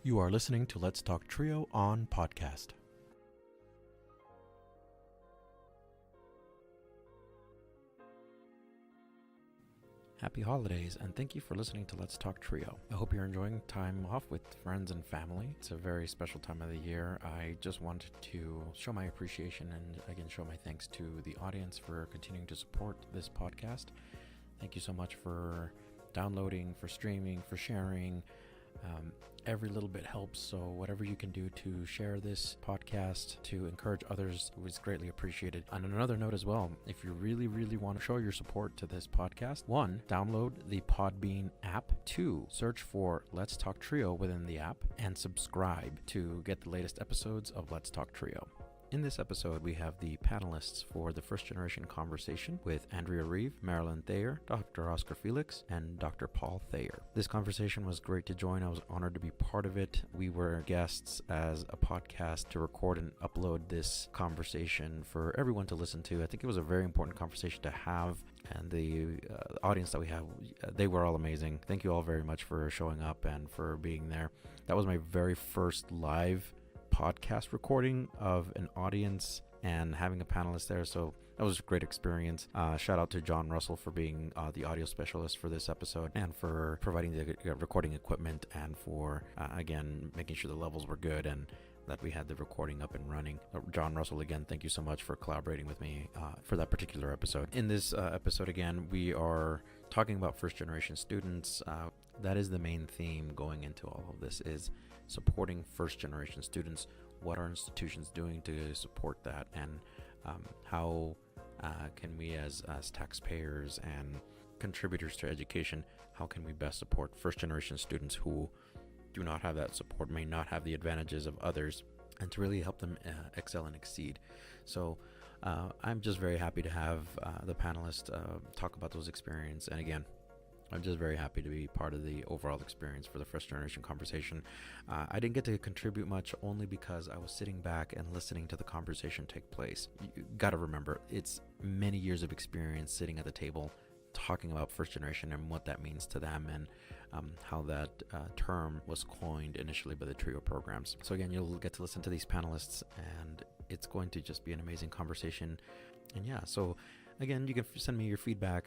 You are listening to Let's Talk Trio on podcast. Happy holidays, and thank you for listening to Let's Talk Trio. I hope you're enjoying time off with friends and family. It's a very special time of the year. I just wanted to show my appreciation and again show my thanks to the audience for continuing to support this podcast. Thank you so much for downloading, for streaming, for sharing. Every little bit helps, so whatever you can do to share this podcast, to encourage others, is greatly appreciated. On another note as well, if you really want to show your support to this podcast, 1, download the Podbean app. 2, search for Let's Talk Trio within the app, and subscribe to get the latest episodes of Let's Talk Trio. In this episode, we have the panelists for the First Generation Conversation with Andrea, Reeve, Marilyn, Thayer, Dr. Oscar Felix, and Dr. Paul Thayer. This conversation was great to join. I was honored to be part of it. We were guests as a podcast to record and upload this conversation for everyone to listen to. I think it was a very important conversation to have, and the audience that we have, they were all amazing. Thank you all very much for showing up and for being there. That was my very first live podcast recording of an audience and having a panelist there, so that was a great experience. Shout out to John Russell for being the audio specialist for this episode and for providing the recording equipment and for again making sure the levels were good and that we had the recording up and running. John Russell, again, thank you so much for collaborating with me for that particular episode. In this episode, again, we are talking about first generation students. That is the main theme going into all of this, is supporting first generation students. What are institutions doing to support that, and how can we as taxpayers and contributors to education, how can we best support first generation students who do not have that support, may not have the advantages of others, and to really help them excel and exceed. So I'm just very happy to have the panelists talk about those experiences. And again, I'm just very happy to be part of the overall experience for the First Generation Conversation. I didn't get to contribute much only because I was sitting back and listening to the conversation take place. You got to remember, it's many years of experience sitting at the table talking about first generation and what that means to them, and how that term was coined initially by the TRIO programs. So again, you'll get to listen to these panelists, and it's going to just be an amazing conversation. And yeah, so again, you can send me your feedback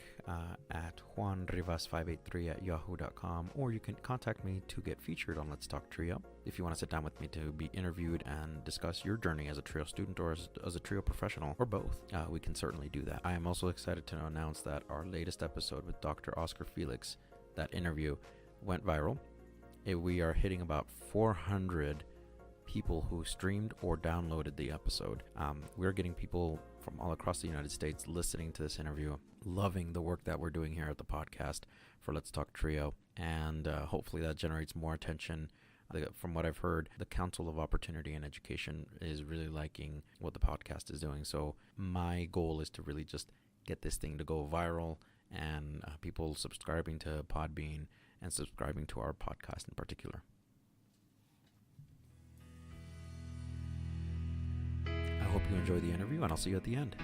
at juanrivas583@yahoo.com, or you can contact me to get featured on Let's Talk Trio. If you want to sit down with me to be interviewed and discuss your journey as a TRIO student or as a TRIO professional, or both, we can certainly do that. I am also excited to announce that our latest episode with Dr. Oscar Felix, that interview, went viral. We are hitting about 400 people who streamed or downloaded the episode. We're getting people from all across the United States listening to this interview, loving the work that we're doing here at the podcast for Let's Talk Trio, and hopefully that generates more attention. From what I've heard, the Council of Opportunity and Education is really liking what the podcast is doing. So my goal is to really just get this thing to go viral, and people subscribing to Podbean and subscribing to our podcast in particular. I hope you enjoy the interview, and I'll see you at the end.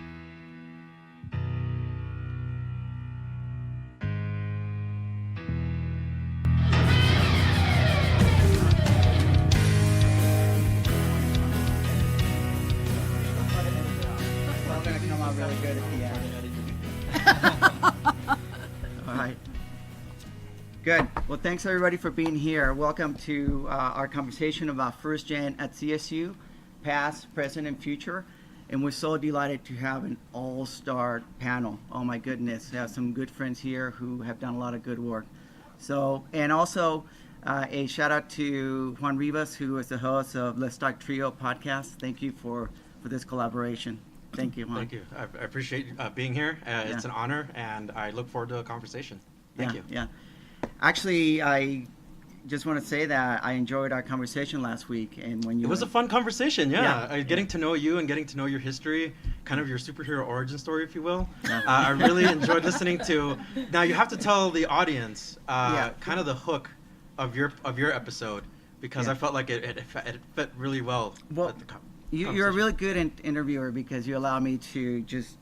We're going to come out really good at the end. All right. Good. Well, thanks everybody for being here. Welcome to our conversation about First Gen at CSU. Past, present, and future. And we're so delighted to have an all-star panel. Oh my goodness, we have some good friends here who have done a lot of good work. So, and also a shout out to Juan Rivas, who is the host of Let's Talk Trio podcast. Thank you for this collaboration. Thank you, Juan. Thank you. I appreciate being here. It's an honor, and I look forward to a conversation. Thank you. Yeah. Actually, I just want to say that I enjoyed our conversation last week, and when you it was a fun conversation, getting to know you and getting to know your history, kind of your superhero origin story, if you will. I really enjoyed listening to. Now you have to tell the audience kind of the hook of your episode, because I felt like it fit really well. Well, you're a really good interviewer, because you allow me to just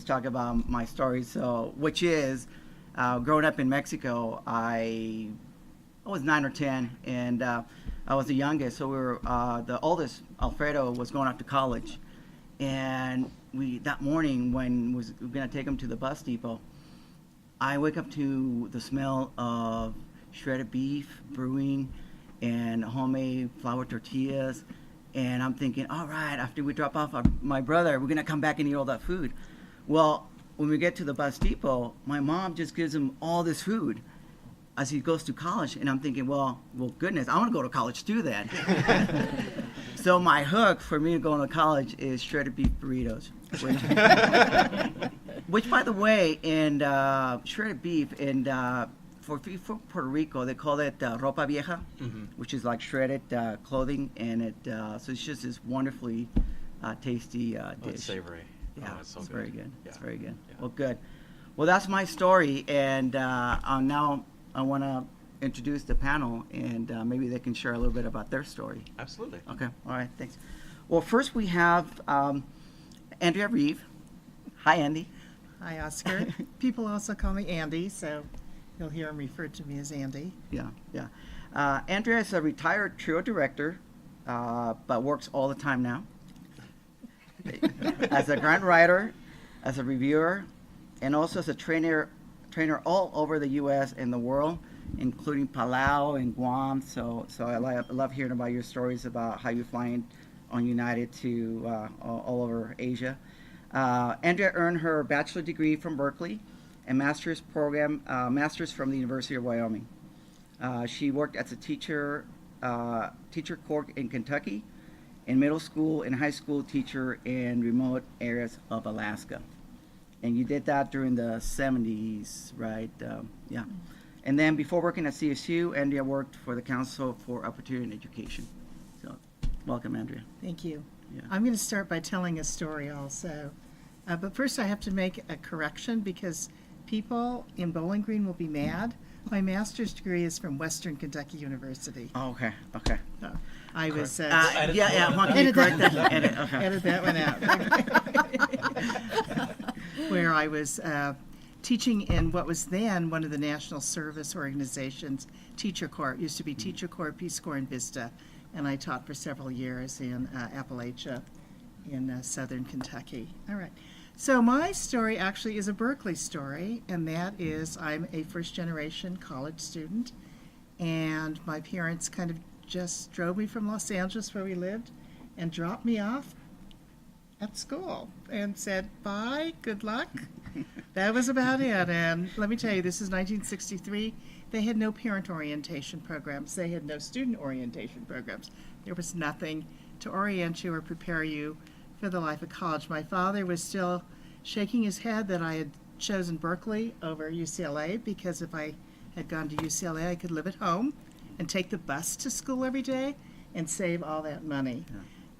talk about my story. So, which is growing up in Mexico, I I was 9 or 10, and I was the youngest. So we were the oldest. Alfredo was going off to college, and that morning when we were gonna take him to the bus depot, I wake up to the smell of shredded beef brewing and homemade flour tortillas, and I'm thinking, all right, after we drop off my brother, we're gonna come back and eat all that food. Well, when we get to the bus depot, my mom just gives him all this food as he goes to college, and I'm thinking, well, goodness, I want to go to college too then. So my hook for me going to college is shredded beef burritos, which by the way, in shredded beef, and for Puerto Rico, they call it ropa vieja, which is like shredded clothing, and so it's just this wonderfully tasty dish. It's savory. Yeah, it's so it's good. very good. Yeah. It's very good. Yeah. Well, good. Well, that's my story, and now I want to introduce the panel, and maybe they can share a little bit about their story. Absolutely. Okay. All right. Thanks. Well, first we have Andrea Reeve. Hi, Andy. Hi, Oscar. People also call me Andy, so you'll hear them referred to me as Andy. Yeah. Andrea is a retired trio director, but works all the time now as a grant writer, as a reviewer, and also as a trainer all over the U.S. and the world, including Palau and Guam. So I love hearing about your stories about how you fly on United to all over Asia. Andrea earned her bachelor degree from Berkeley and master's from the University of Wyoming. She worked as a teacher court in Kentucky, and middle school and high school teacher in remote areas of Alaska. And you did that during the 70s, right? Yeah. And then before working at CSU, Andrea worked for the Council for Opportunity in Education. So welcome, Andrea. Thank you. Yeah. I'm going to start by telling a story also. But first I have to make a correction because people in Bowling Green will be mad. My master's degree is from Western Kentucky University. Oh, okay. I was... Yeah, Juan, can you correct that? Edit that one out. Where I was teaching in what was then one of the national service organizations, Teacher Corps. It used to be Teacher Corps, Peace Corps, and VISTA. And I taught for several years in Appalachia in southern Kentucky. All right. So my story actually is a Berkeley story, and that is I'm a first-generation college student, and my parents kind of just drove me from Los Angeles, where we lived, and dropped me off at school and said, bye, good luck. That was about it. And let me tell you, this is 1963. They had no parent orientation programs. They had no student orientation programs. There was nothing to orient you or prepare you for the life of college. My father was still shaking his head that I had chosen Berkeley over UCLA, because if I had gone to UCLA, I could live at home and take the bus to school every day and save all that money.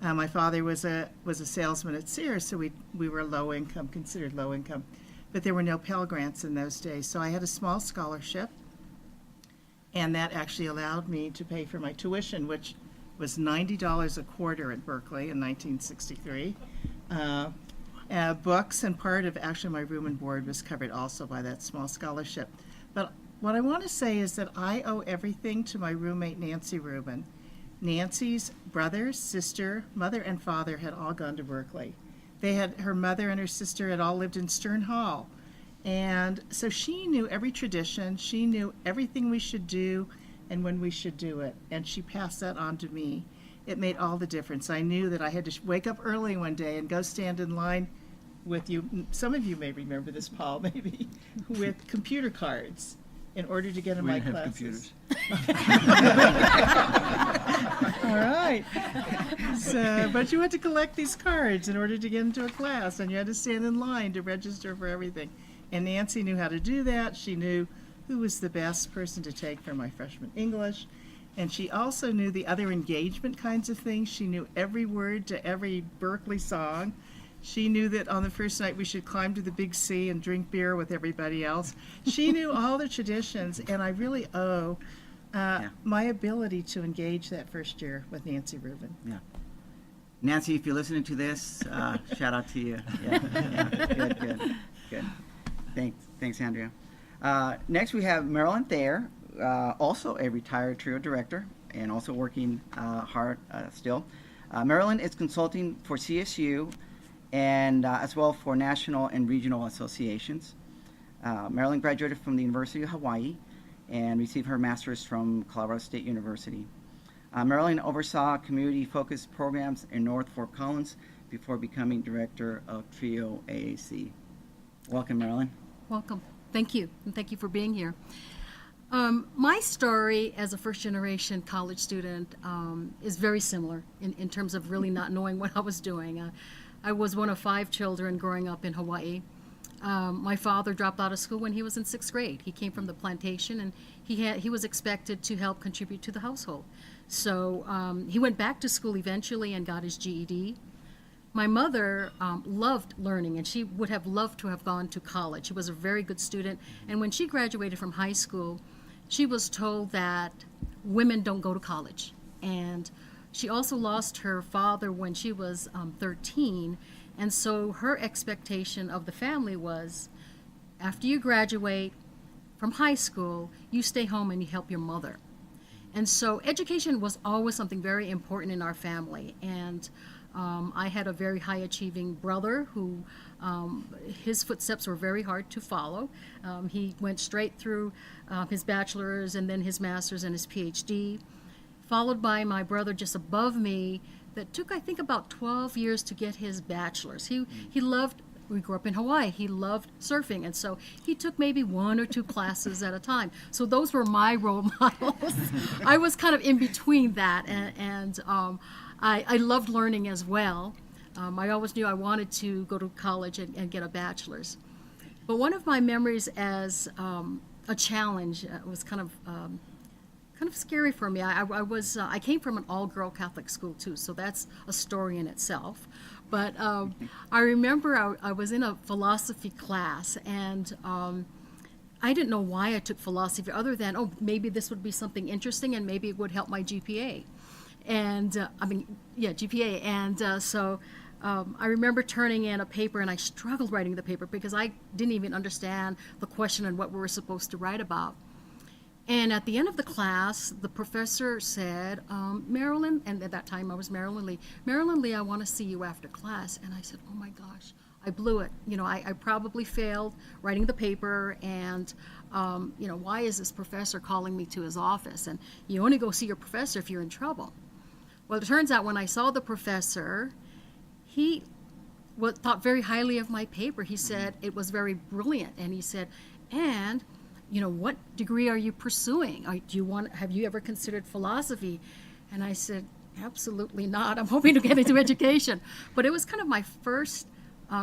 Yeah. My father was a salesman at Sears, so we were low income, considered low income, but there were no Pell Grants in those days. So I had a small scholarship, and that actually allowed me to pay for my tuition, which was $90 a quarter at Berkeley in 1963. Books and part of actually my room and board was covered also by that small scholarship. But what I want to say is that I owe everything to my roommate, Nancy Rubin. Nancy's brother, sister, mother, and father had all gone to Berkeley. Her mother and her sister had all lived in Stern Hall. And so she knew every tradition. She knew everything we should do and when we should do it. And she passed that on to me. It made all the difference. I knew that I had to wake up early one day and go stand in line with you. Some of you may remember this, Paul, maybe, with computer cards in order to get in my classes. All right. So, but you had to collect these cards in order to get into a class, and you had to stand in line to register for everything. And Nancy knew how to do that. She knew who was the best person to take for my freshman English. And she also knew the other engagement kinds of things. She knew every word to every Berkeley song. She knew that on the first night we should climb to the big C and drink beer with everybody else. She knew all the traditions, and I really owe my ability to engage that first year with Nancy Rubin. Yeah. Nancy, if you're listening to this, shout out to you. Yeah. Good. Thanks, Andrea. Next we have Marilyn Thayer, also a retired TRIO director and also working hard still. Marilyn is consulting for CSU and as well for national and regional associations. Marilyn graduated from the University of Hawaii and received her master's from Colorado State University. Marilyn oversaw community-focused programs in North Fort Collins before becoming director of TRIO AAC. Welcome, Marilyn. Welcome. Thank you, and thank you for being here. My story as a first-generation college student is very similar in terms of really not knowing what I was doing. I was one of 5 children growing up in Hawaii. My father dropped out of school when he was in 6th grade. He came from the plantation, and he was expected to help contribute to the household. So he went back to school eventually and got his GED. My mother loved learning, and she would have loved to have gone to college. She was a very good student, and when she graduated from high school, she was told that women don't go to college. And she also lost her father when she was 13, and so her expectation of the family was, after you graduate from high school, you stay home and you help your mother. And so education was always something very important in our family. And I had a very high-achieving brother who, his footsteps were very hard to follow. He went straight through his bachelor's and then his master's and his PhD, followed by my brother just above me that took, I think, about 12 years to get his bachelor's. He loved, we grew up in Hawaii, he loved surfing, and so he took maybe 1 or 2 classes at a time. So those were my role models. I was kind of in between that, and I loved learning as well. I always knew I wanted to go to college and get a bachelor's. But one of my memories as a challenge was kind of scary for me. I came from an all-girl Catholic school too, so that's a story in itself. But I remember I was in a philosophy class, and I didn't know why I took philosophy other than, maybe this would be something interesting and maybe it would help my GPA. And GPA. And so I remember turning in a paper, and I struggled writing the paper because I didn't even understand the question and what we were supposed to write about. And at the end of the class, the professor said, Marilyn, and at that time I was Marilyn Lee, I want to see you after class. And I said, oh my gosh, I blew it. I probably failed writing the paper, and why is this professor calling me to his office? And you only go see your professor if you're in trouble. Well, it turns out when I saw the professor, he thought very highly of my paper. He said it was very brilliant, and he said, and what degree are you pursuing? Have you ever considered philosophy? And I said, absolutely not. I'm hoping to get into education. But it was kind of my first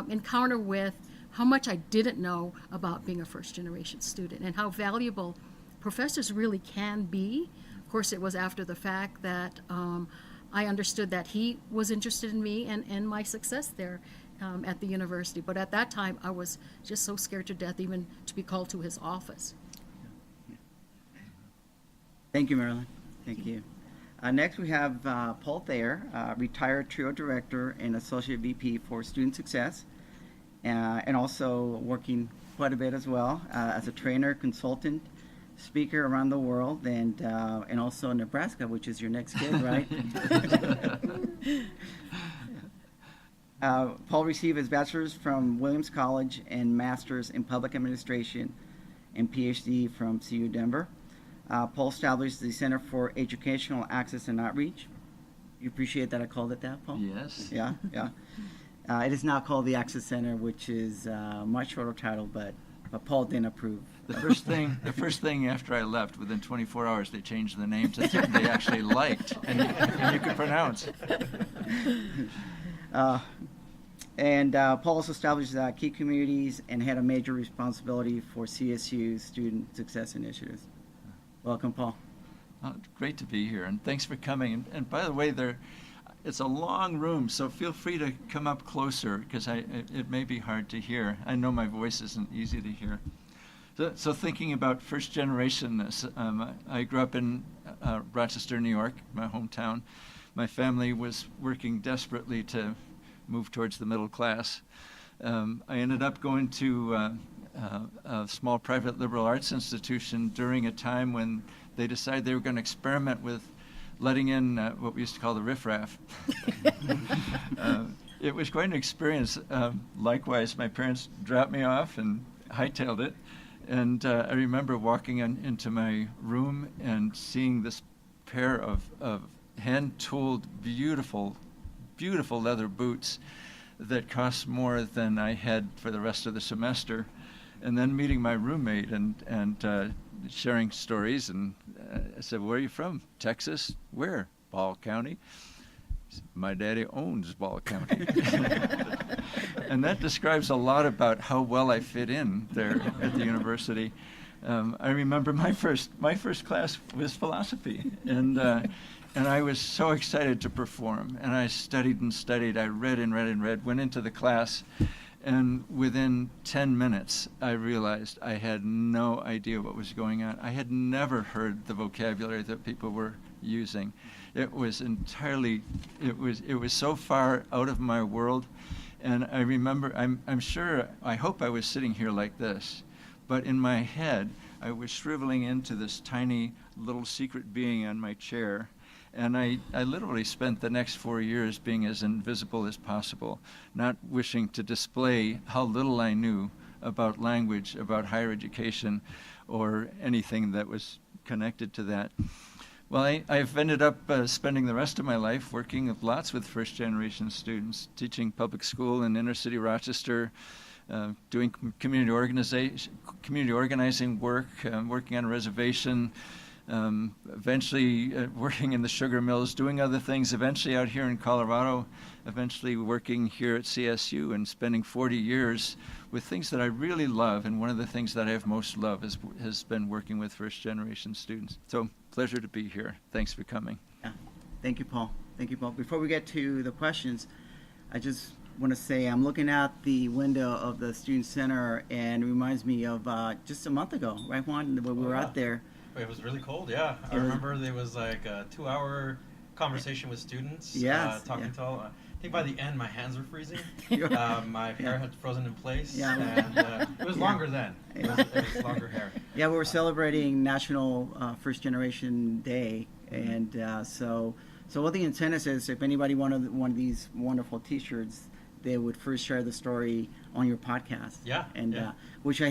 encounter with how much I didn't know about being a first-generation student and how valuable professors really can be. Of course, it was after the fact that I understood that he was interested in me and my success there at the university. But at that time, I was just so scared to death even to be called to his office. Thank you, Marilyn. Thank you. Next, we have Paul Thayer, retired TRIO director and associate VP for student success, and also working quite a bit as well as a trainer, consultant, speaker around the world, and also in Nebraska, which is your next gig, right? Paul received his bachelor's from Williams College and master's in public administration and PhD from CU Denver. Paul established the Center for Educational Access and Outreach. You appreciate that I called it that, Paul? Yes. Yeah. It is now called the Access Center, which is a much shorter title, but Paul didn't approve. The first thing after I left, within 24 hours, they changed the name to something they actually liked and you could pronounce. Paul also established key communities and had a major responsibility for CSU's student success initiatives. Welcome, Paul. Great to be here, and thanks for coming. And by the way, it's a long room, so feel free to come up closer because it may be hard to hear. I know my voice isn't easy to hear. So thinking about first generationness, I grew up in Rochester, New York, my hometown. My family was working desperately to move towards the middle class. I ended up going to a small private liberal arts institution during a time when they decided they were going to experiment with letting in what we used to call the riffraff. It was quite an experience. Likewise, my parents dropped me off and hightailed it. And I remember walking into my room and seeing this pair of hand-tooled, beautiful, beautiful leather boots that cost more than I had for the rest of the semester. And then meeting my roommate and sharing stories. And I said, "Where are you from?" "Texas." "Where?" "Ball County." "My daddy owns Ball County." And that describes a lot about how well I fit in there at the university. I remember my first class was philosophy, and I was so excited to perform. And I studied and studied. I read and read and read. Went into the class, and within 10 minutes, I realized I had no idea what was going on. I had never heard the vocabulary that people were using. It was entirely, it was so far out of my world. And I remember, I'm sure, I hope I was sitting here like this, but in my head, I was shriveling into this tiny little secret being on my chair. And I literally spent the next 4 years being as invisible as possible, not wishing to display how little I knew about language, about higher education, or anything that was connected to that. Well, I've ended up spending the rest of my life working lots with first-generation students, teaching public school in inner-city Rochester, doing community organizing work, working on a reservation, eventually working in the sugar mills, doing other things, eventually out here in Colorado, eventually working here at CSU and spending 40 years with things that I really love. And one of the things that I have most loved has been working with first-generation students. So, pleasure to be here. Thanks for coming. Yeah. Thank you, Paul. Thank you, Paul. Before we get to the questions, I just want to say I'm looking out the window of the Student Center, and it reminds me of just a month ago, right, Juan, when we were out there. It was really cold, yeah. I remember there was like a 2-hour conversation with students, talking to all. I think by the end, my hands were freezing. My hair had frozen in place, and it was longer then. It was longer hair. Yeah, we were celebrating National First Generation Day, and so what the intent is if anybody wanted one of these wonderful T-shirts, they would first share the story on your podcast. Which I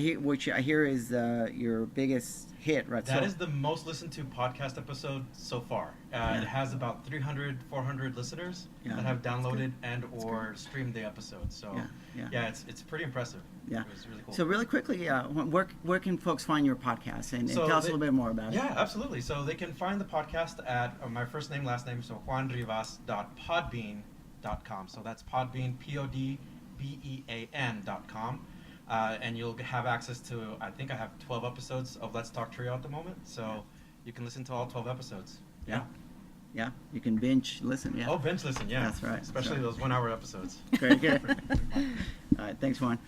hear is your biggest hit, right? That is the most listened to podcast episode so far. It has about 300, 400 listeners that have downloaded and or streamed the episode. So it's pretty impressive. Yeah, it was really cool. So really quickly, where can folks find your podcast and tell us a little bit more about it? Yeah, absolutely. So they can find the podcast at my first name, last name, so juanrivas.podbean.com. So that's Podbean, PODBEAN.com. And you'll have access to, I think I have 12 episodes of Let's Talk Trio at the moment, so you can listen to all 12 episodes. Yeah, you can binge listen, Oh, binge listen, yeah. That's right. Especially those 1-hour episodes. Very good. All right, thanks, Juan.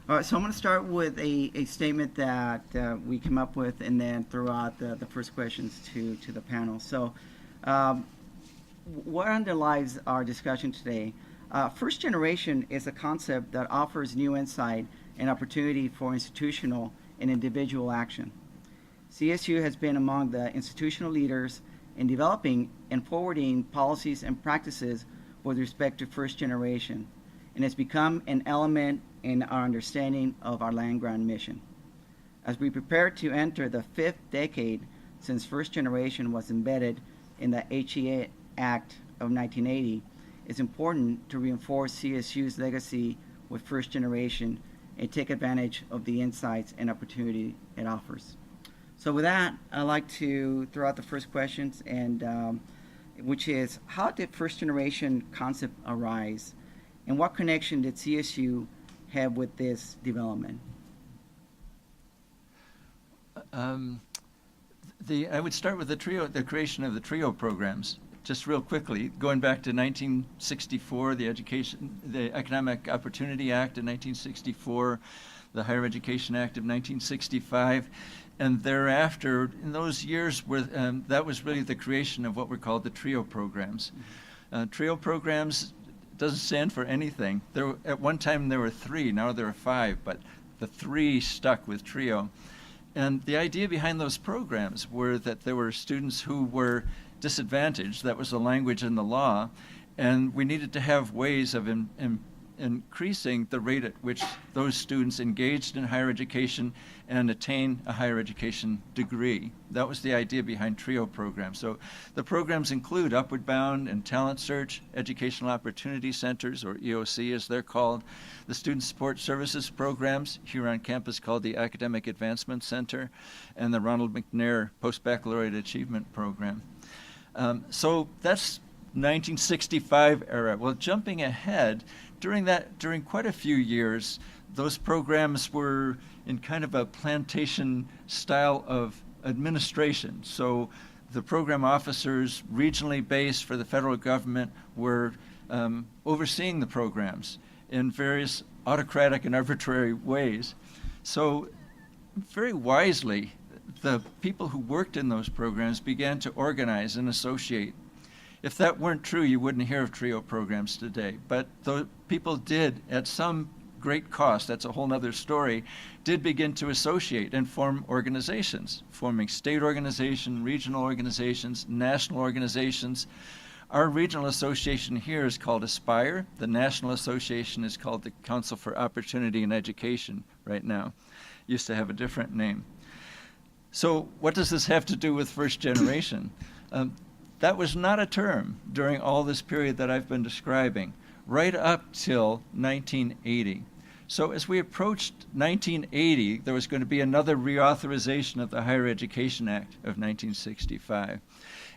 All right, so I'm going to start with a statement that we came up with and then throw out the first questions to the panel. So what underlies our discussion today? First generation is a concept that offers new insight and opportunity for institutional and individual action. CSU has been among the institutional leaders in developing and forwarding policies and practices with respect to first generation, and has become an element in our understanding of our land-grant mission. As we prepare to enter the 5th decade since first generation was embedded in the HEA Act of 1980, it's important to reinforce CSU's legacy with first generation and take advantage of the insights and opportunity it offers. So with that, I'd like to throw out the first questions, and which is, how did first generation concept arise, and what connection did CSU have with this development? I would start with the creation of the TRIO programs. Just real quickly, going back to 1964, the Economic Opportunity Act of 1964, the Higher Education Act of 1965, and thereafter, in those years, that was really the creation of what were called the TRIO programs. TRIO programs doesn't stand for anything. At one time there were 3, now there are 5, but the three stuck with TRIO. And the idea behind those programs were that there were students who were disadvantaged. That was the language in the law. And we needed to have ways of increasing the rate at which those students engaged in higher education and attain a higher education degree. That was the idea behind TRIO programs. So the programs include Upward Bound and Talent Search, Educational Opportunity Centers, or EOC as they're called, the Student Support Services programs here on campus called the Academic Advancement Center, and the Ronald McNair Post-Baccalaureate Achievement Program. So that's 1965 era. Well, jumping ahead, during quite a few years, those programs were in kind of a plantation style of administration. So the program officers, regionally based for the federal government, were overseeing the programs in various autocratic and arbitrary ways. So very wisely, the people who worked in those programs began to organize and associate. If that weren't true, you wouldn't hear of TRIO programs today. But the people did, at some great cost, that's a whole other story, did begin to associate and form organizations, forming state organizations, regional organizations, national organizations. Our regional association here is called ASPIRE. The national association is called the Council for Opportunity in Education right now. Used to have a different name. So what does this have to do with first generation? That was not a term during all this period that I've been describing, right up till 1980. So as we approached 1980, there was going to be another reauthorization of the Higher Education Act of 1965.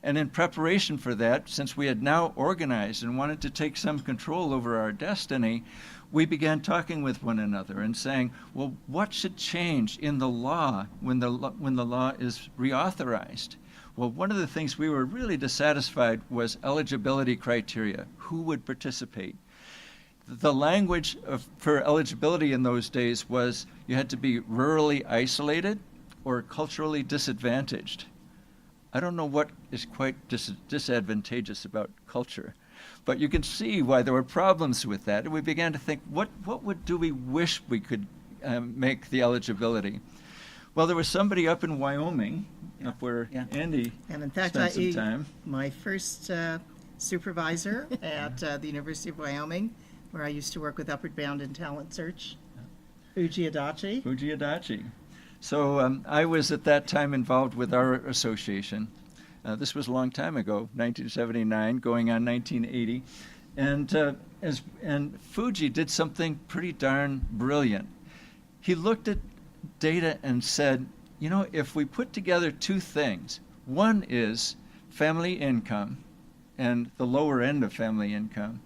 And in preparation for that, since we had now organized and wanted to take some control over our destiny, we began talking with one another and saying, well, what should change in the law when the law is reauthorized? Well, one of the things we were really dissatisfied was eligibility criteria. Who would participate? The language for eligibility in those days was you had to be rurally isolated or culturally disadvantaged. I don't know what is quite disadvantageous about culture, but you can see why there were problems with that. And we began to think, what do we wish we could make the eligibility? Well, there was somebody up in Wyoming, up where Andy and in fact, spent some time. My first supervisor at the University of Wyoming, where I used to work with Upward Bound and Talent Search, Fuji Adachi. So I was at that time involved with our association. This was a long time ago, 1979, going on 1980. And Fuji did something pretty darn brilliant. He looked at data and said, you know, if we put together two things, one is family income and the lower end of family income,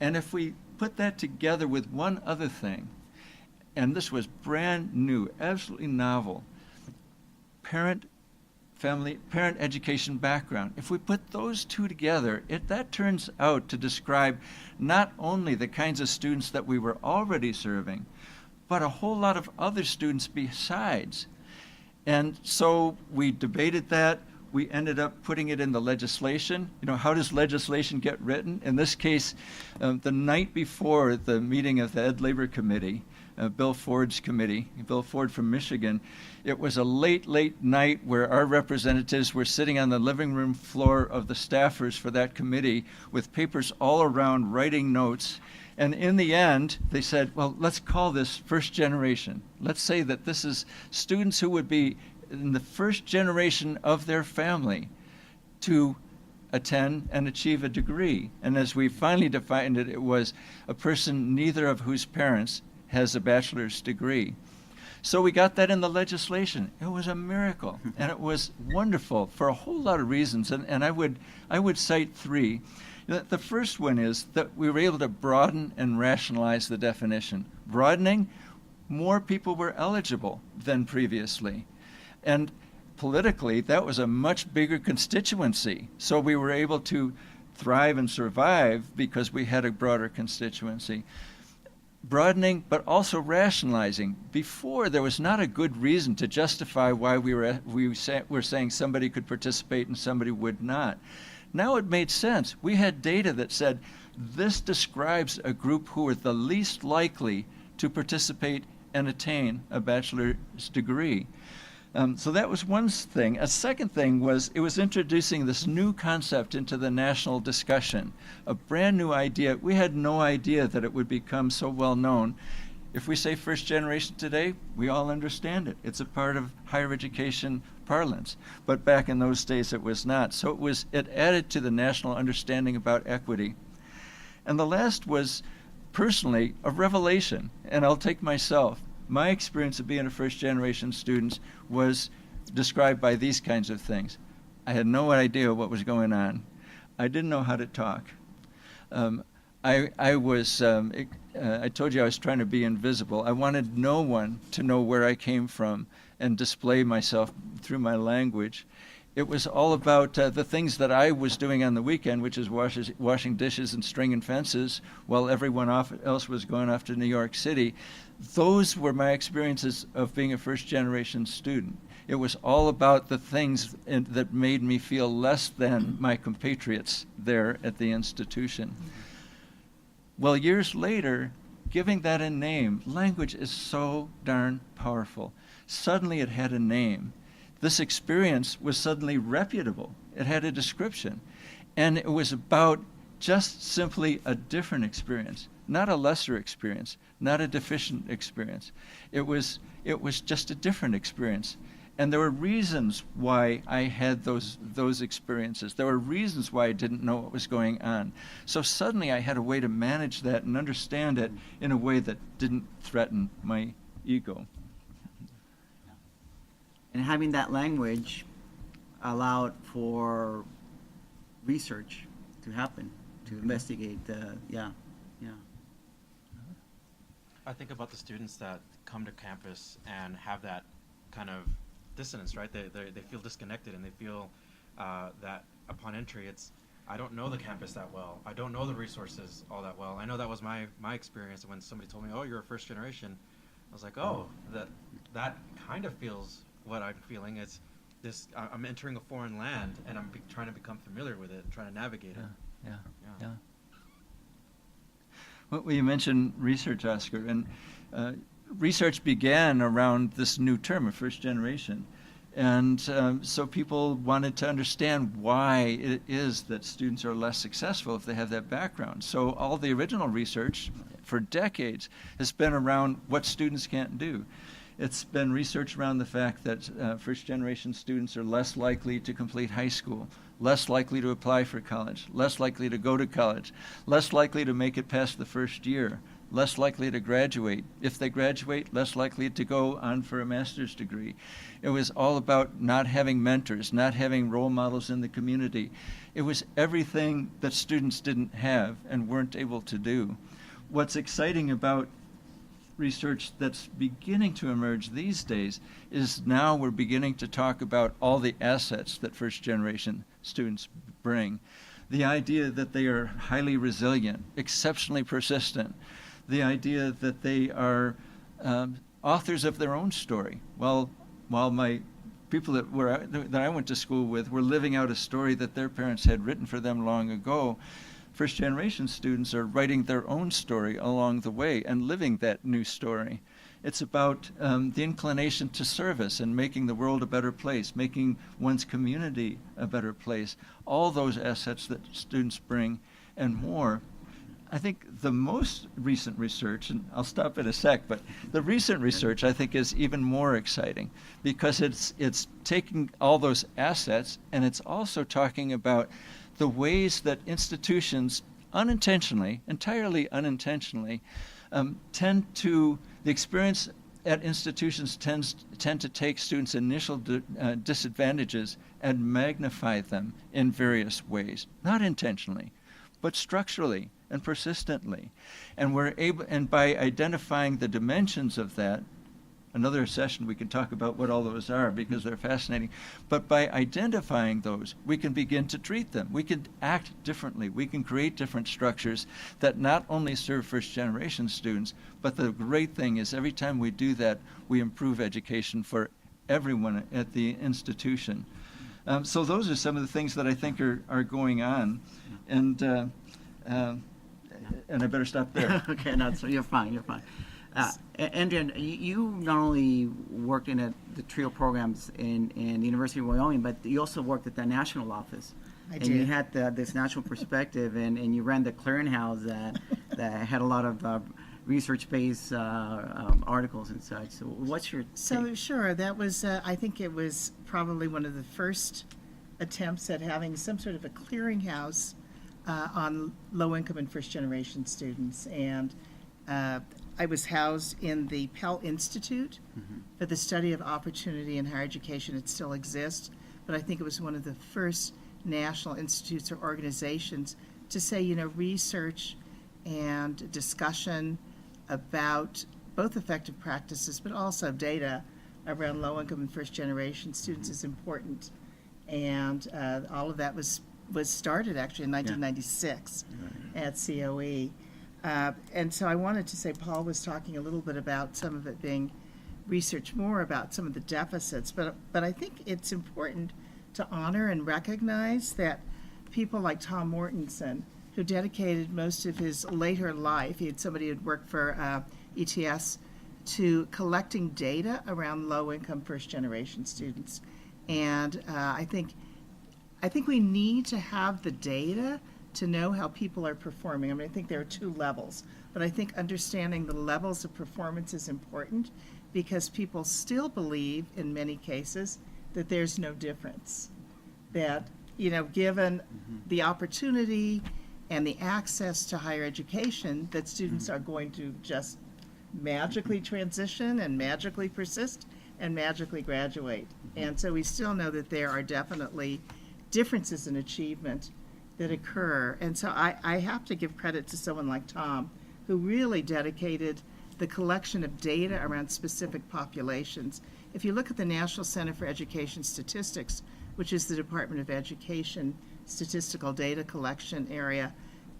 and if we put that together with one other thing, and this was brand new, absolutely novel, parent education background. If we put those two together, that turns out to describe not only the kinds of students that we were already serving, but a whole lot of other students besides. And so we debated that. We ended up putting it in the legislation. You know, how does legislation get written? In this case, the night before the meeting of the Ed Labor Committee, Bill Ford's committee, Bill Ford from Michigan, it was a late night where our representatives were sitting on the living room floor of the staffers for that committee with papers all around writing notes. And in the end, they said, well, let's call this first generation. Let's say that this is students who would be in the first generation of their family to attend and achieve a degree. And as we finally defined it, it was a person neither of whose parents has a bachelor's degree. So we got that in the legislation. It was a miracle, and it was wonderful for a whole lot of reasons. And I would cite three. The first one is that we were able to broaden and rationalize the definition. Broadening, more people were eligible than previously. And politically, that was a much bigger constituency. So we were able to thrive and survive because we had a broader constituency. Broadening, but also rationalizing. Before, there was not a good reason to justify why we were saying somebody could participate and somebody would not. Now it made sense. We had data that said this describes a group who are the least likely to participate and attain a bachelor's degree. So that was one thing. A second thing was it was introducing this new concept into the national discussion, a brand new idea. We had no idea that it would become so well known. If we say first generation today, we all understand it. It's a part of higher education parlance. But back in those days, it was not. So it added to the national understanding about equity. And the last was, personally, a revelation. And I'll take myself. My experience of being a first-generation student was described by these kinds of things. I had no idea what was going on. I didn't know how to talk. I told you I was trying to be invisible. I wanted no one to know where I came from and display myself through my language. It was all about the things that I was doing on the weekend, which is washing dishes and stringing fences, while everyone else was going off to New York City. Those were my experiences of being a first-generation student. It was all about the things that made me feel less than my compatriots there at the institution. Well, years later, giving that a name, language is so darn powerful. Suddenly it had a name. This experience was suddenly reputable. It had a description. And it was about just simply a different experience, not a lesser experience, not a deficient experience. It was just a different experience. And there were reasons why I had those experiences. There were reasons why I didn't know what was going on. So suddenly I had a way to manage that and understand it in a way that didn't threaten my ego. And having that language allowed for research to happen, to investigate I think about the students that come to campus and have that kind of dissonance, right? They feel disconnected, and they feel that upon entry, I don't know the campus that well. I don't know the resources all that well. I know that was my experience when somebody told me, "Oh, you're a first generation." I was like, "Oh, that kind of feels what I'm feeling. It's this. I'm entering a foreign land, and I'm trying to become familiar with it, trying to navigate it." Yeah. Well, you mentioned research, Oscar, and research began around this new term of first generation. And so people wanted to understand why it is that students are less successful if they have that background. So all the original research for decades has been around what students can't do. It's been research around the fact that first-generation students are less likely to complete high school, less likely to apply for college, less likely to go to college, less likely to make it past the first year, less likely to graduate. If they graduate, less likely to go on for a master's degree. It was all about not having mentors, not having role models in the community. It was everything that students didn't have and weren't able to do. What's exciting about research that's beginning to emerge these days is now we're beginning to talk about all the assets that first-generation students bring. The idea that they are highly resilient, exceptionally persistent, the idea that they are authors of their own story. While my people that I went to school with were living out a story that their parents had written for them long ago, first-generation students are writing their own story along the way and living that new story. It's about the inclination to service and making the world a better place, making one's community a better place, all those assets that students bring and more. I think the most recent research, and I'll stop in a sec, but the recent research I think is even more exciting because it's taking all those assets and it's also talking about the ways that institutions unintentionally, entirely unintentionally, the experience at institutions tend to take students' initial disadvantages and magnify them in various ways, not intentionally, but structurally and persistently. And by identifying the dimensions of that, another session we can talk about what all those are because they're fascinating, but by identifying those, we can begin to treat them. We can act differently. We can create different structures that not only serve first-generation students, but the great thing is every time we do that, we improve education for everyone at the institution. So those are some of the things that I think are going on. And I better stop there. Okay, no, so you're fine. Andrea, you not only worked in the TRIO programs in the University of Wyoming, but you also worked at the national office. I and did. you had this national perspective, and you ran the clearinghouse that had a lot of research-based articles and such. So what's your take? Sure, that was, I think it was probably one of the first attempts at having some sort of a clearinghouse on low-income and first-generation students. And I was housed in the Pell Institute for the study of opportunity in higher education. It still exists, but I think it was one of the first national institutes or organizations to say, research and discussion about both effective practices, but also data around low-income and first-generation students is important. And all of that was started actually in 1996 at COE. And so I wanted to say, Paul was talking a little bit about some of it being researched more about some of the deficits, but I think it's important to honor and recognize that people like Tom Mortensen, who dedicated most of his later life, he had somebody who'd worked for ETS, to collecting data around low-income first-generation students. And I think we need to have the data to know how people are performing. I mean, I think there are two levels, but I think understanding the levels of performance is important because people still believe, in many cases, that there's no difference. That, given the opportunity and the access to higher education, that students are going to just magically transition and magically persist and magically graduate. And so we still know that there are definitely differences in achievement that occur. And so I have to give credit to someone like Tom, who really dedicated the collection of data around specific populations. If you look at the National Center for Education Statistics, which is the Department of Education statistical data collection area,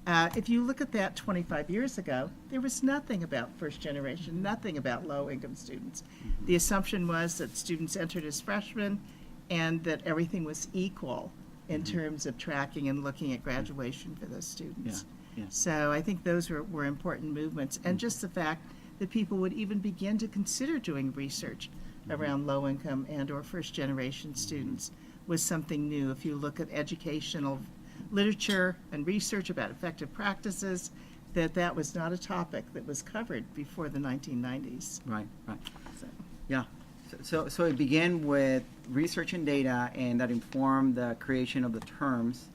if you look at that 25 years ago, there was nothing about first generation, nothing about low-income students. The assumption was that students entered as freshmen and that everything was equal in terms of tracking and looking at graduation for those students. Yeah. So I think those were important movements. And just the fact that people would even begin to consider doing research around low-income and or first-generation students was something new. If you look at educational literature and research about effective practices, that was not a topic that was covered before the 1990s. Right. So. Yeah. So it began with research and data, and that informed the creation of the terms,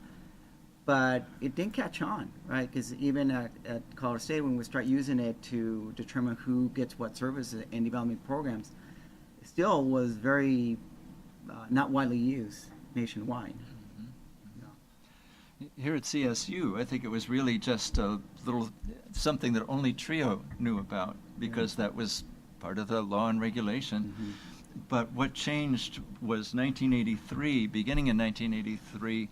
but it didn't catch on, right? Because even at Colorado State, when we start using it to determine who gets what services in development programs, it still was very not widely used nationwide. Here at CSU, I think it was really just a little something that only TRIO knew about because that was part of the law and regulation. But what changed was 1983, beginning in 1983,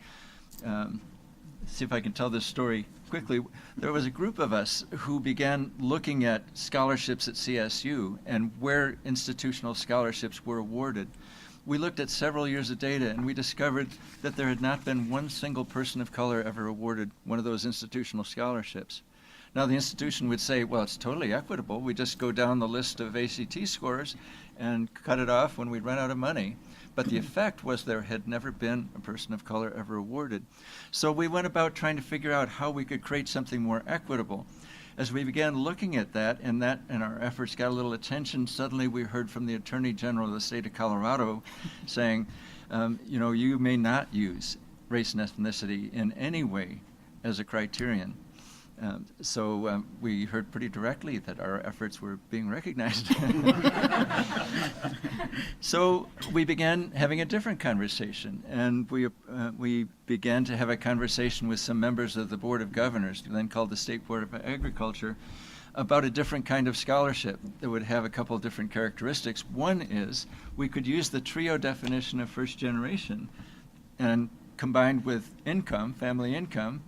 see if I can tell this story quickly. There was a group of us who began looking at scholarships at CSU and where institutional scholarships were awarded. We looked at several years of data and we discovered that there had not been one single person of color ever awarded one of those institutional scholarships. Now the institution would say, well, it's totally equitable. We just go down the list of ACT scores and cut it off when we run out of money. But the effect was there had never been a person of color ever awarded. So we went about trying to figure out how we could create something more equitable. As we began looking at that and our efforts got a little attention, suddenly we heard from the Attorney General of the state of Colorado saying, you may not use race and ethnicity in any way as a criterion. So we heard pretty directly that our efforts were being recognized. So we began having a different conversation, and we began to have a conversation with some members of the Board of Governors, then called the State Board of Agriculture, about a different kind of scholarship that would have a couple of different characteristics. One is we could use the TRIO definition of first generation and combined with income, family income,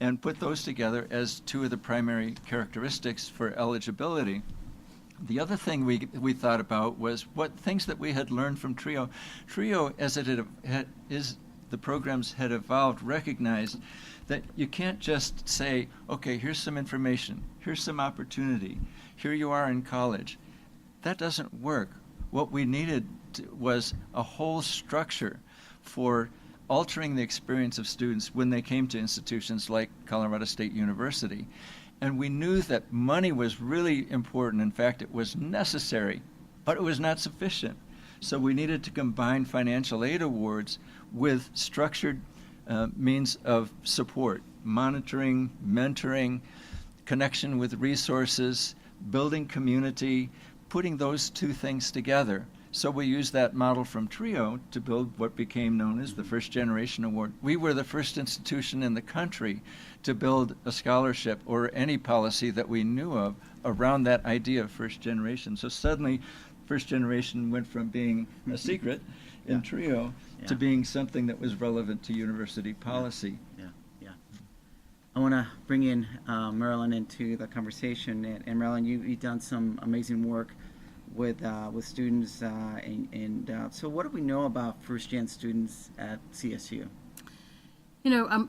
and put those together as two of the primary characteristics for eligibility. The other thing we thought about was what things that we had learned from TRIO. TRIO, as it is the programs had evolved, recognized that you can't just say, okay, here's some information, here's some opportunity, here you are in college. That doesn't work. What we needed was a whole structure for altering the experience of students when they came to institutions like Colorado State University. And we knew that money was really important. In fact, it was necessary, but it was not sufficient. So we needed to combine financial aid awards with structured means of support, monitoring, mentoring, connection with resources, building community, putting those two things together. So we used that model from TRIO to build what became known as the First Generation Award. We were the first institution in the country to build a scholarship or any policy that we knew of around that idea of first generation. So suddenly, first generation went from being a secret in TRIO to being something that was relevant to university policy. Yeah. I want to bring in Marilyn into the conversation. And Marilyn, you've done some amazing work with students. So what do we know about first-gen students at CSU? You know,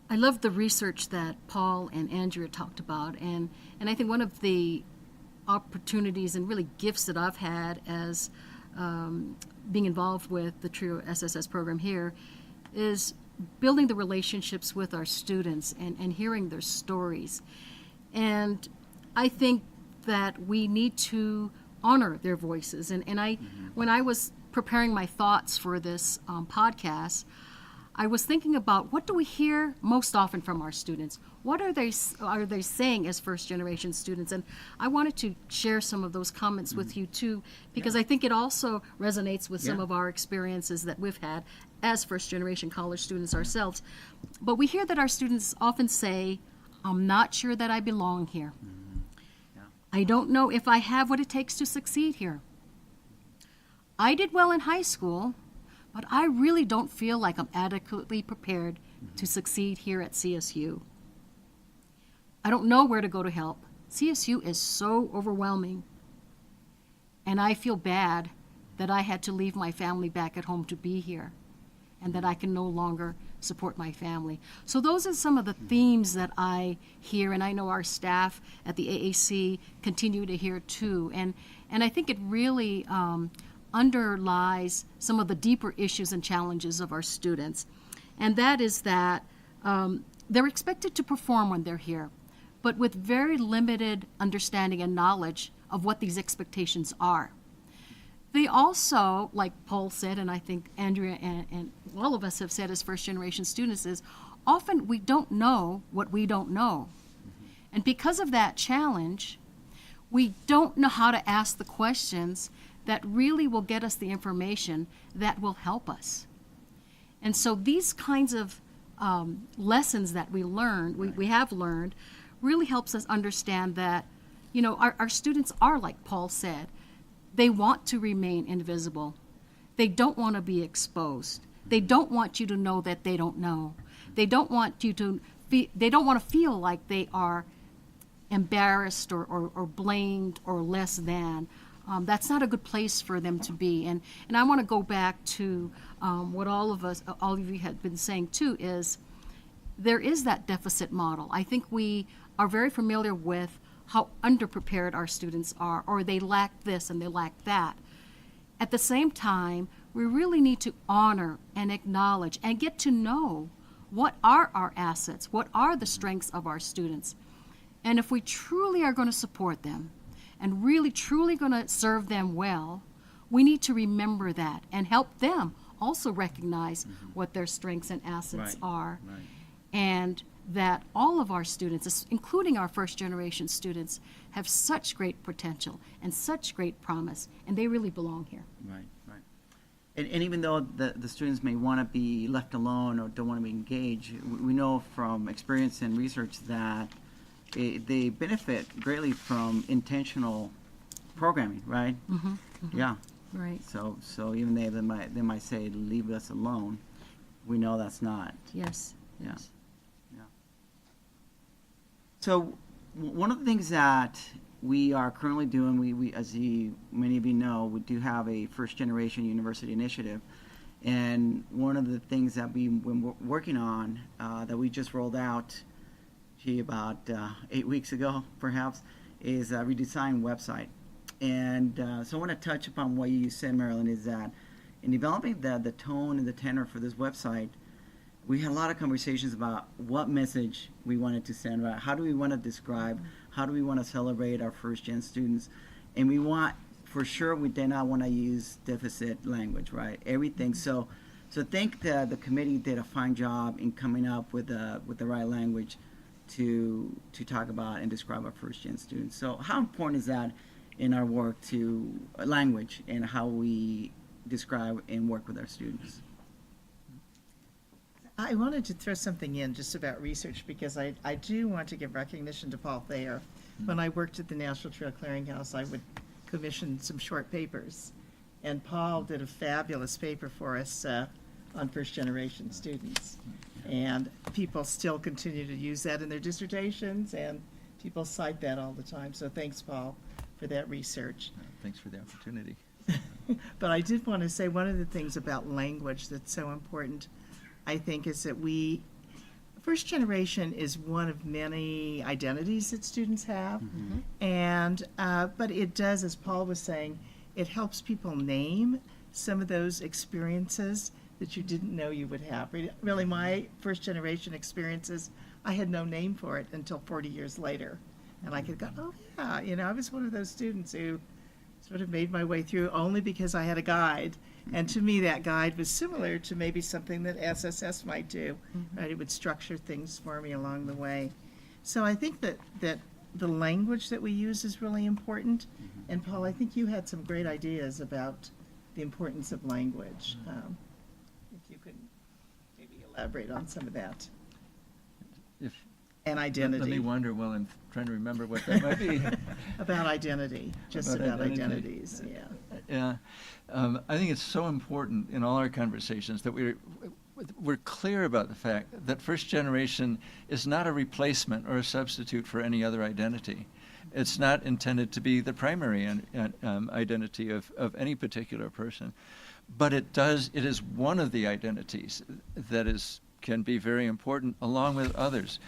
I love the research that Paul and Andrea talked about, and I think one of the opportunities and really gifts that I've had as being involved with the TRIO SSS program here is building the relationships with our students and hearing their stories. And I think that we need to honor their voices. And when I was preparing my thoughts for this podcast, I was thinking about what do we hear most often from our students? What are they saying as first generation students? And I wanted to share some of those comments with you too, because I think it also resonates with some of our experiences that we've had as first generation college students ourselves. But we hear that our students often say, I'm not sure that I belong here. I don't know if I have what it takes to succeed here. I did well in high school, but I really don't feel like I'm adequately prepared to succeed here at CSU. I don't know where to go to help. CSU is so overwhelming. And I feel bad that I had to leave my family back at home to be here, and that I can no longer support my family. So those are some of the themes that I hear, and I know our staff at the AAC continue to hear too. And I think it really underlies some of the deeper issues and challenges of our students. And that is that they're expected to perform when they're here, but with very limited understanding and knowledge of what these expectations are. They also, like Paul said, and I think Andrea and all of us have said as first generation students, is often we don't know what we don't know. And because of that challenge, we don't know how to ask the questions that really will get us the information that will help us. And so these kinds of lessons that we learned, we have learned, really helps us understand that, you know, our students are, like Paul said, they want to remain invisible. They don't want to be exposed. They don't want you to know that they don't know. They don't want you to they don't want to feel like they are embarrassed or blamed or less than. That's not a good place for them to be. And I want to go back to what all of you had been saying too, is there is that deficit model. I think we are very familiar with how underprepared our students are, or they lack this and they lack that. At the same time, we really need to honor and acknowledge and get to know what are our assets, what are the strengths of our students. And if we truly are going to support them and really truly going to serve them well, we need to remember that and help them also recognize what their strengths and assets are. Right. And that all of our students, including our first generation students, have such great potential and such great promise, and they really belong here. Right. And even though the students may want to be left alone or don't want to be engaged, we know from experience and research that they benefit greatly from intentional programming, right? Yeah. Right. So even they might say, leave us alone, we know that's not. Yes. Yeah. So one of the things that we are currently doing, we as many of you know, we do have a first generation university initiative, And one of the things that we've been working on, that we just rolled out, about 8 weeks ago, perhaps, is a redesigned website. And so I want to touch upon what you said, Marilyn, is that in developing the tone and the tenor for this website, we had a lot of conversations about what message we wanted to send, about how do we want to describe, how do we want to celebrate our first-gen students. And we want, for sure, we did not want to use deficit language, right? Everything. So I think the committee did a fine job in coming up with the right language to talk about and describe our first-gen students. So how important is that in our work to language and how we describe and work with our students? I wanted to throw something in just about research, because I do want to give recognition to Paul Thayer. When I worked at the National Trail Clearinghouse, I would commission some short papers. And Paul did a fabulous paper for us on first-generation students. And people still continue to use that in their dissertations, and people cite that all the time. So thanks, Paul, for that research. Thanks for the opportunity. But I did want to say one of the things about language that's so important, I think, is that first generation is one of many identities that students have. And, but it does, as Paul was saying, it helps people name some of those experiences that you didn't know you would have. Really, my first generation experiences, I had no name for it until 40 years later. And I could go, oh yeah, I was one of those students who sort of made my way through only because I had a guide. And to me, that guide was similar to maybe something that SSS might do, right? It would structure things for me along the way. So I think that the language that we use is really important. And Paul, I think you had some great ideas about the importance of language. If you could maybe elaborate on some of that. And identity. Let me wonder while I'm trying to remember what that might be. About identity, just about identities, yeah. Yeah, I think it's so important in all our conversations that we're clear about the fact that first generation is not a replacement or a substitute for any other identity. It's not intended to be the primary identity of any particular person, but it is one of the identities that can be very important along with others.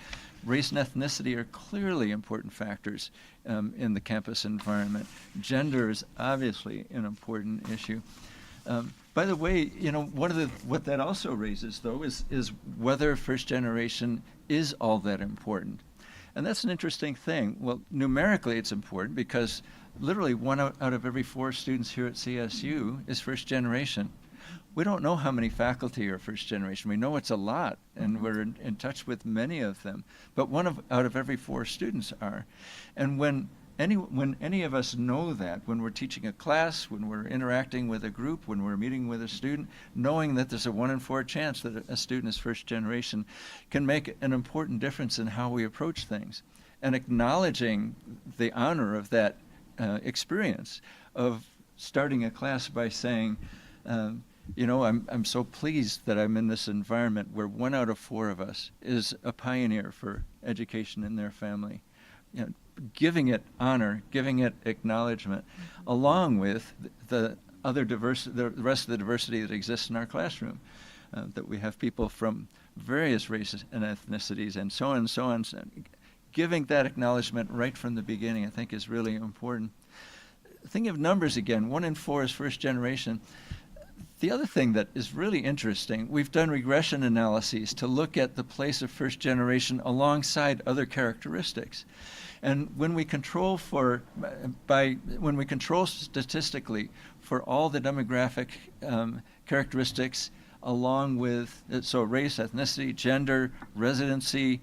Race and ethnicity are clearly important factors in the campus environment. Gender is obviously an important issue. By the way, what that also raises, though, is whether first generation is all that important. And that's an interesting thing. Well, numerically it's important because literally 1 out of every 4 students here at CSU is first generation. We don't know how many faculty are first generation. We know it's a lot, and we're in touch with many of them. But out of every 4 students are. And when any of us know that, when we're teaching a class, when we're interacting with a group, when we're meeting with a student, knowing that there's a 1 in 4 chance that a student is first generation can make an important difference in how we approach things. And acknowledging the honor of that experience of starting a class by saying, I'm so pleased that I'm in this environment where 1 out of 4 of us is a pioneer for education in their family. Giving it honor, giving it acknowledgement, along with the rest of the diversity that exists in our classroom. That we have people from various races and ethnicities and so on and so on. Giving that acknowledgement right from the beginning, I think, is really important. Think of numbers again. 1 in 4 is first generation. The other thing that is really interesting, we've done regression analyses to look at the place of first generation alongside other characteristics. And when we control statistically for all the demographic characteristics along with, race, ethnicity, gender, residency,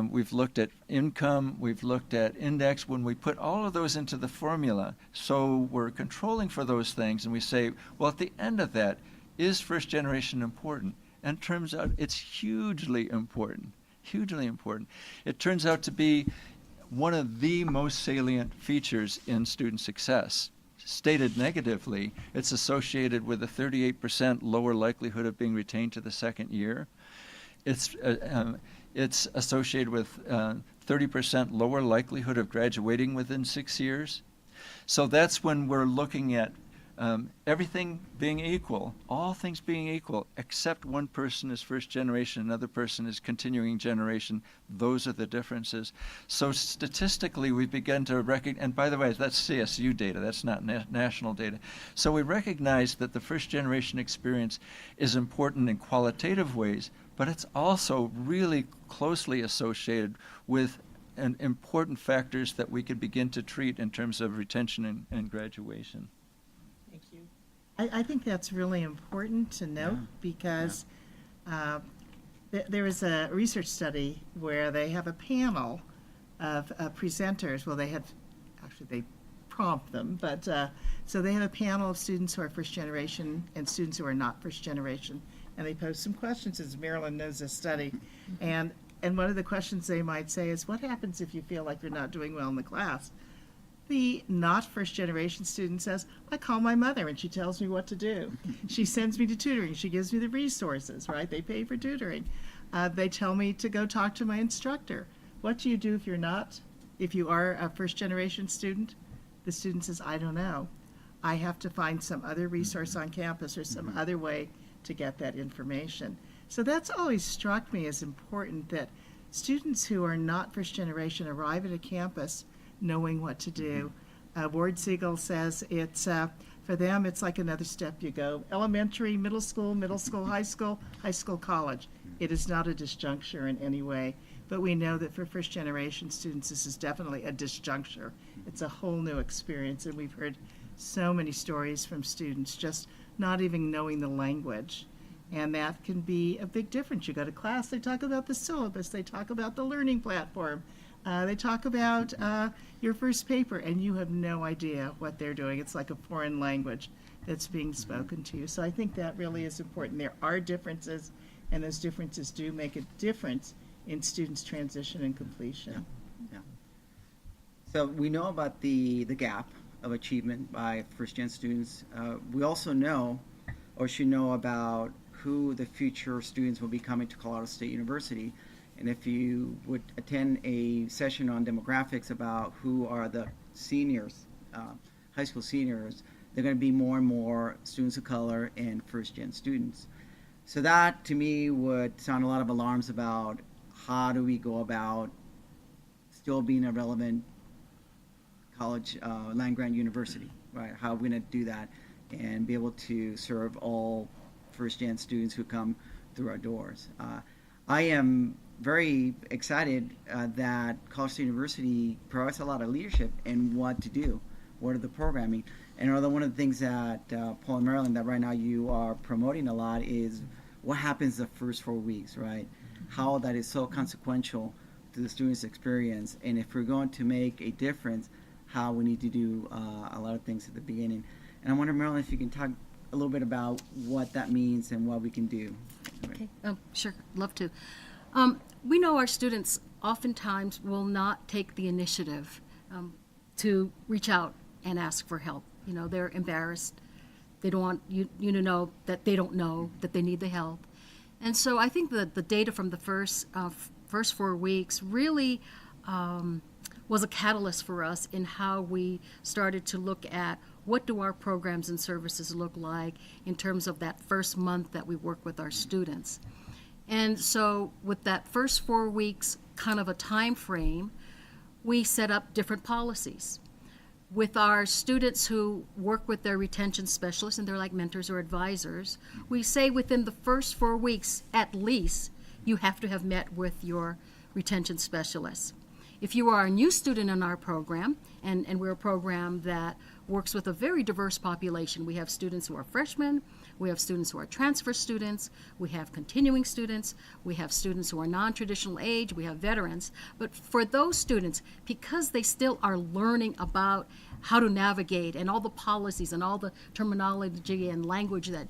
we've looked at income, we've looked at index. When we put all of those into the formula, so we're controlling for those things, and we say, well, at the end of that, is first generation important? And it turns out it's hugely important, hugely important. It turns out to be one of the most salient features in student success. Stated negatively, it's associated with a 38% lower likelihood of being retained to the second year. It's associated with 30% lower likelihood of graduating within 6 years. So that's when we're looking at Everything being equal, all things being equal, except one person is first generation, another person is continuing generation. Those are the differences. So statistically, we begin to recognize, and by the way, that's CSU data, that's not national data. So we recognize that the first generation experience is important in qualitative ways, but it's also really closely associated with important factors that we could begin to treat in terms of retention and graduation. Thank you. I think that's really important to note because there was a research study where they have a panel of presenters. Well, they prompt them, but so they have a panel of students who are first generation and students who are not first generation, and they pose some questions, as Marilyn knows this study, and one of the questions they might say is, what happens if you feel like you're not doing well in the class? The not first generation student says, I call my mother and she tells me what to do. She sends me to tutoring. She gives me the resources, right? They pay for tutoring. They tell me to go talk to my instructor. What do you do if you are a first generation student? The student says, I don't know. I have to find some other resource on campus or some other way to get that information. So that's always struck me as important, that students who are not first generation arrive at a campus knowing what to do. Ward Siegel says it's for them it's like another step you go. Elementary, middle school, high school, college. It is not a disjuncture in any way, but we know that for first generation students this is definitely a disjuncture. It's a whole new experience, and we've heard so many stories from students just not even knowing the language. And that can be a big difference. You go to class, they talk about the syllabus, they talk about the learning platform, they talk about your first paper, and you have no idea what they're doing. It's like a foreign language that's being spoken to you. So I think that really is important. There are differences, and those differences do make a difference in students' transition and completion. Yeah. So we know about the gap of achievement by first-gen students. We also know, or should know, about who the future students will be coming to Colorado State University. And if you would attend a session on demographics about who are the seniors, high school seniors, they're going to be more and more students of color and first-gen students. So that, to me, would sound a lot of alarms about how do we go about still being a relevant college, land-grant university, right? How are we going to do that and be able to serve all first-gen students who come through our doors? I am very excited that Colorado State University provides a lot of leadership in what to do, what are the programming. And one of the things that Paul and Marilyn, that right now you are promoting a lot, is what happens the first 4 weeks, right? How that is so consequential to the student's experience. And if we're going to make a difference, how we need to do a lot of things at the beginning. And I wonder, Marilyn, if you can talk a little bit about what that means and what we can do. Okay, sure, love to. We know our students oftentimes will not take the initiative to reach out and ask for help. You know, they're embarrassed. They don't want you to know that they don't know that they need the help. And so I think that the data from the first 4 weeks really was a catalyst for us in how we started to look at what do our programs and services look like in terms of that first month that we work with our students. And so with that first 4 weeks kind of a time frame, we set up different policies. With our students who work with their retention specialists, and they're like mentors or advisors, we say within the first 4 weeks at least, you have to have met with your retention specialist. If you are a new student in our program, and we're a program that works with a very diverse population. We have students who are freshmen, we have students who are transfer students, we have continuing students, we have students who are non-traditional age, we have veterans. But for those students, because they still are learning about how to navigate and all the policies and all the terminology and language that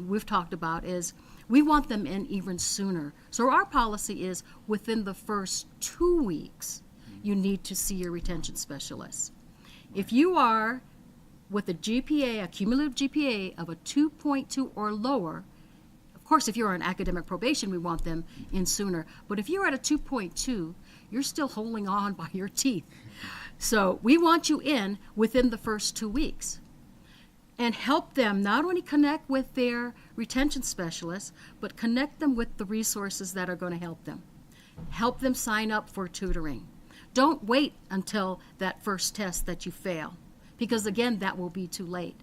we've talked about, is we want them in even sooner. So our policy is within the first 2 weeks, you need to see your retention specialist. If you are with a GPA, a cumulative GPA of a 2.2 or lower, of course, if you're on academic probation, we want them in sooner. But if you're at a 2.2, you're still holding on by your teeth. So we want you in within the first 2 weeks. and help them not only connect with their retention specialists, but connect them with the resources that are going to help them. Help them sign up for tutoring. Don't wait until that first test that you fail, because again, that will be too late.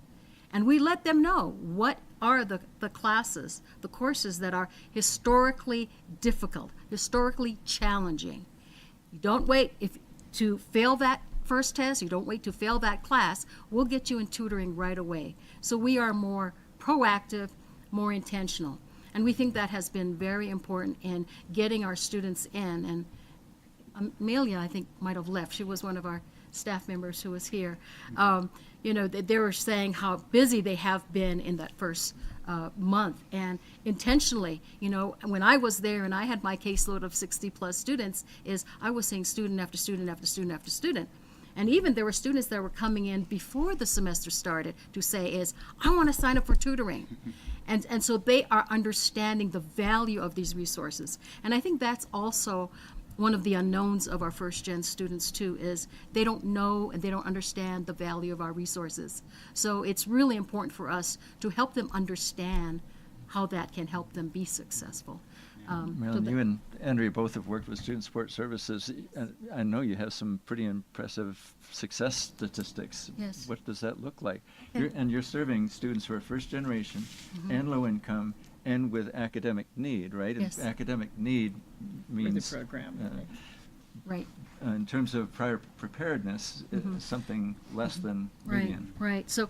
And we let them know what are the classes, the courses that are historically difficult, historically challenging. You don't wait to fail that first test, you don't wait to fail that class. We'll get you in tutoring right away. So we are more proactive, more intentional. And we think that has been very important in getting our students in. And Amelia, I think, might have left. She was one of our staff members who was here. They were saying how busy they have been in that first month. And intentionally, when I was there and I had my caseload of 60 plus students, I was seeing student after student after student after student. And even there were students that were coming in before the semester started to say I want to sign up for tutoring. And so they are understanding the value of these resources. And I think that's also one of the unknowns of our first-gen students, too, is they don't know and they don't understand the value of our resources. So it's really important for us to help them understand how that can help them be successful. Marilyn, you and Andrea both have worked with Student Support Services. I know you have some pretty impressive success statistics. Yes. What does that look like? Yeah. You're serving students who are first generation and low income and with academic need, right? Yes. And academic need means For the program. Right. in terms of prior preparedness, something less than median. Right. So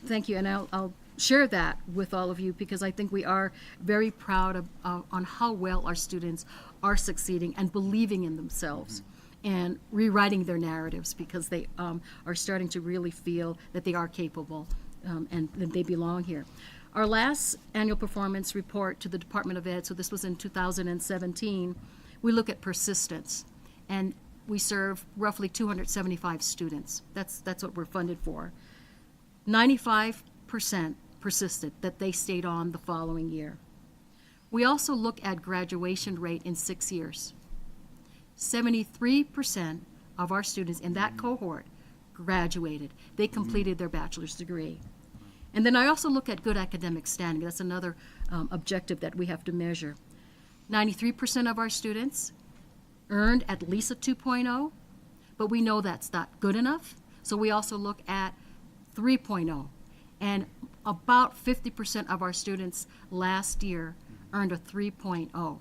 thank you. And I'll share that with all of you because I think we are very proud on how well our students are succeeding and believing in themselves and rewriting their narratives because they are starting to really feel that they are capable and that they belong here. Our last annual performance report to the Department of Ed, so this was in 2017, we look at persistence. And we serve roughly 275 students. That's what we're funded for. 95% persisted, that they stayed on the following year. We also look at graduation rate in 6 years. 73% of our students in that cohort graduated. They completed their bachelor's degree. And then I also look at good academic standing. That's another objective that we have to measure. 93% of our students earned at least a 2.0, but we know that's not good enough. So we also look at 3.0. And about 50% of our students last year earned a 3.0.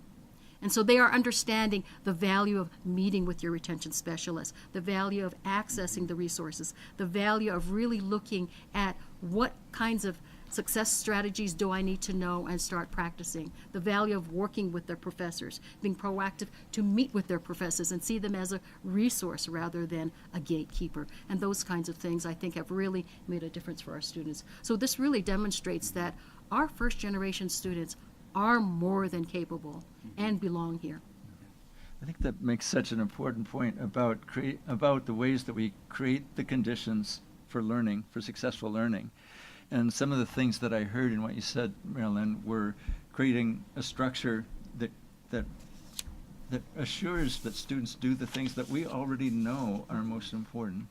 And so they are understanding the value of meeting with your retention specialist, the value of accessing the resources, the value of really looking at what kinds of success strategies do I need to know and start practicing, the value of working with their professors, being proactive to meet with their professors and see them as a resource rather than a gatekeeper. And those kinds of things I think have really made a difference for our students. So this really demonstrates that our first generation students are more than capable and belong here. I think that makes such an important point about the ways that we create the conditions for learning, for successful learning. And some of the things that I heard in what you said, Marilyn, were creating a structure that assures that students do the things that we already know are most important.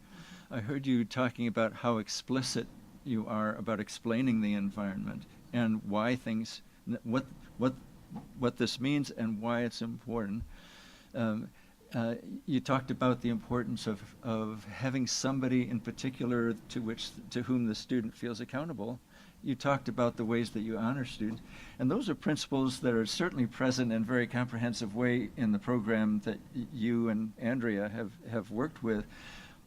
I heard you talking about how explicit you are about explaining the environment and why things, what this means and why it's important. You talked about the importance of having somebody in particular to whom the student feels accountable. You talked about the ways that you honor students, and those are principles that are certainly present in a very comprehensive way in the program that you and Andrea have worked with.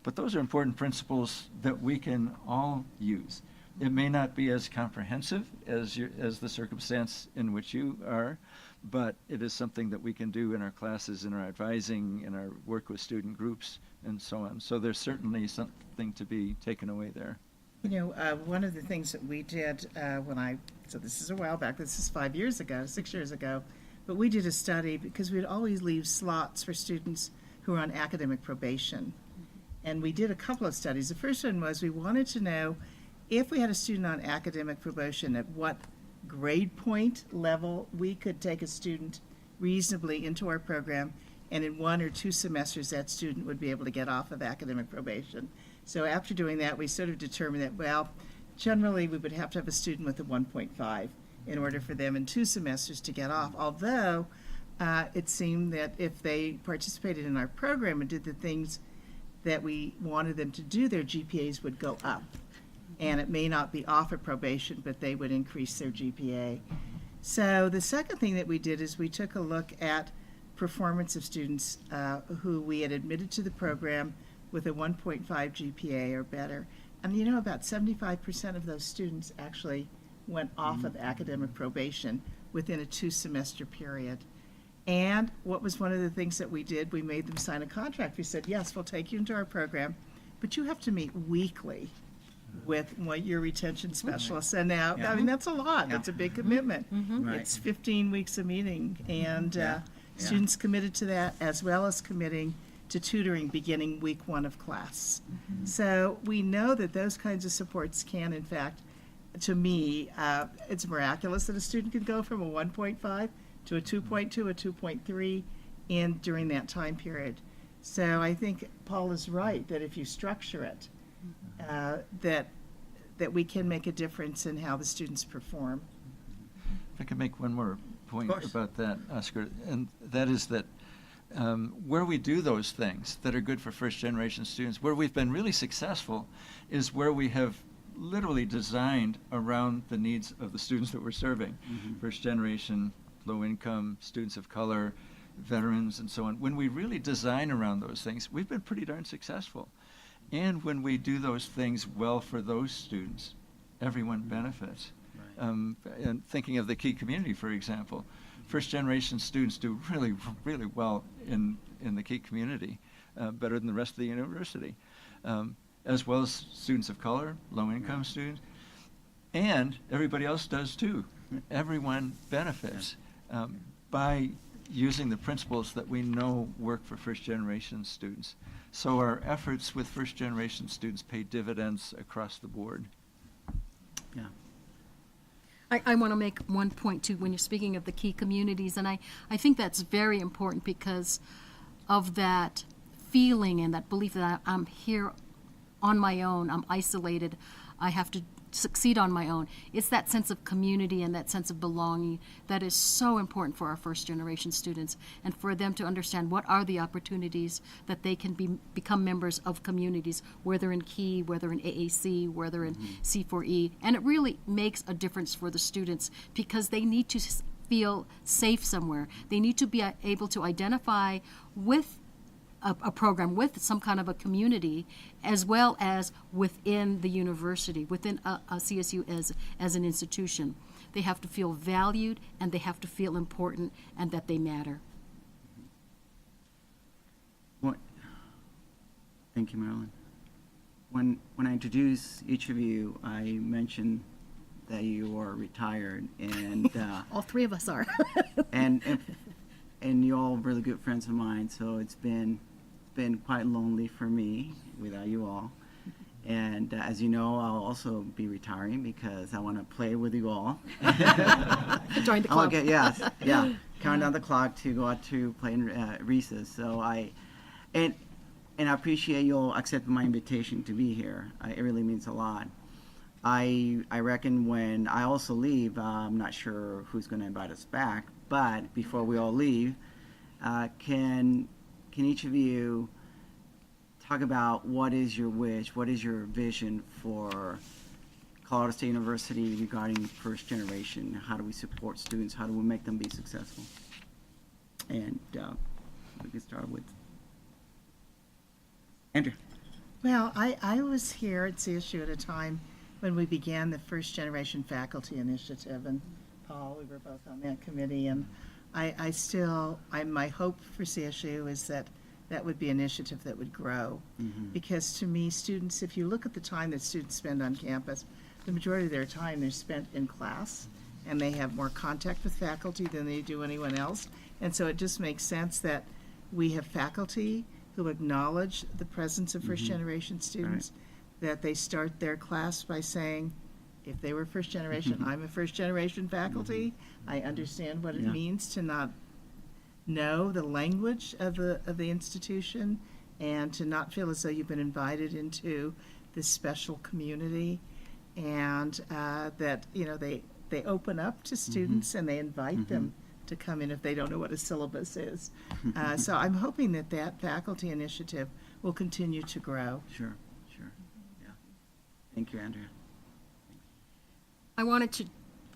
But those are important principles that we can all use. It may not be as comprehensive as the circumstance in which you are, but it is something that we can do in our classes, in our advising, in our work with student groups, and so on. So there's certainly something to be taken away there. One of the things that we did so this is a while back, this is 6 years ago, but we did a study because we'd always leave slots for students who are on academic probation. And we did a couple of studies. The first one was we wanted to know if we had a student on academic probation, at what grade point level we could take a student reasonably into our program, and in 1 or 2 semesters that student would be able to get off of academic probation. So after doing that, we sort of determined that, generally we would have to have a student with a 1.5 in order for them in 2 semesters to get off. Although it seemed that if they participated in our program and did the things that we wanted them to do, their GPAs would go up. And it may not be off of probation, but they would increase their GPA. So the second thing that we did is we took a look at performance of students who we had admitted to the program with a 1.5 GPA or better. And you know, about 75% of those students actually went off of academic probation within a 2-semester period. And what was one of the things that we did, we made them sign a contract. We said, yes, we'll take you into our program, but you have to meet weekly with your retention specialists. And now, I mean, that's a lot. That's a big commitment. Right. It's 15 weeks of meeting, and students committed to that, as well as committing to tutoring beginning week 1 of class. So we know that those kinds of supports can, in fact, to me, it's miraculous that a student can go from a 1.5 to a 2.2, a 2.3 during that time period. So I think Paul is right, that if you structure it, that we can make a difference in how the students perform. If I could make one more point about that, Oscar, and that is that where we do those things that are good for first-generation students, where we've been really successful is where we have literally designed around the needs of the students that we're serving. First-generation, low-income, students of color, veterans, and so on. When we really design around those things, we've been pretty darn successful. And when we do those things well for those students, everyone benefits. And thinking of the key community, for example, first-generation students do really, really well in the key community, better than the rest of the university, as well as students of color, low-income students, and everybody else does too. Everyone benefits by using the principles that we know work for first-generation students. So our efforts with first-generation students pay dividends across the board. Yeah. I want to make one point too when you're speaking of the key communities, and I think that's very important because of that feeling and that belief that I'm here on my own, I'm isolated, I have to succeed on my own. It's that sense of community and that sense of belonging that is so important for our first generation students, and for them to understand what are the opportunities that they can become members of communities, whether in Key, whether in AAC, whether in C4E. And it really makes a difference for the students because they need to feel safe somewhere. They need to be able to identify with a program, with some kind of a community, as well as within the university, within a CSU as an institution. They have to feel valued, and they have to feel important, and that they matter. Thank you, Marilyn. When I introduced each of you, I mentioned that you are retired, and All 3 of us are. and you're all really good friends of mine. So it's been quite lonely for me without you all. And as you know, I'll also be retiring because I want to play with you all. Join the club. Count down the clock to go out to play in recess. So I appreciate you all accepting my invitation to be here. It really means a lot. I reckon when I also leave, I'm not sure who's going to invite us back. But before we all leave, can each of you talk about what is your wish, what is your vision for Colorado State University regarding first generation? How do we support students? How do we make them be successful? And we can start with Andrea. Well, I was here at CSU at a time when we began the First Generation Faculty Initiative, and Paul, we were both on that committee, and my hope for CSU is that would be an initiative that would grow. Because to me, students, if you look at the time that students spend on campus, the majority of their time they're spent in class, and they have more contact with faculty than they do anyone else. And so it just makes sense that we have faculty who acknowledge the presence of first generation students, that they start their class by saying, if they were first generation, I'm a first generation faculty. I understand what it means to not know the language of the institution, and to not feel as though you've been invited into this special community. and that they open up to students and they invite them to come in if they don't know what a syllabus is. So I'm hoping that faculty initiative will continue to grow. Sure. Yeah. Thank you, Andrea. I wanted to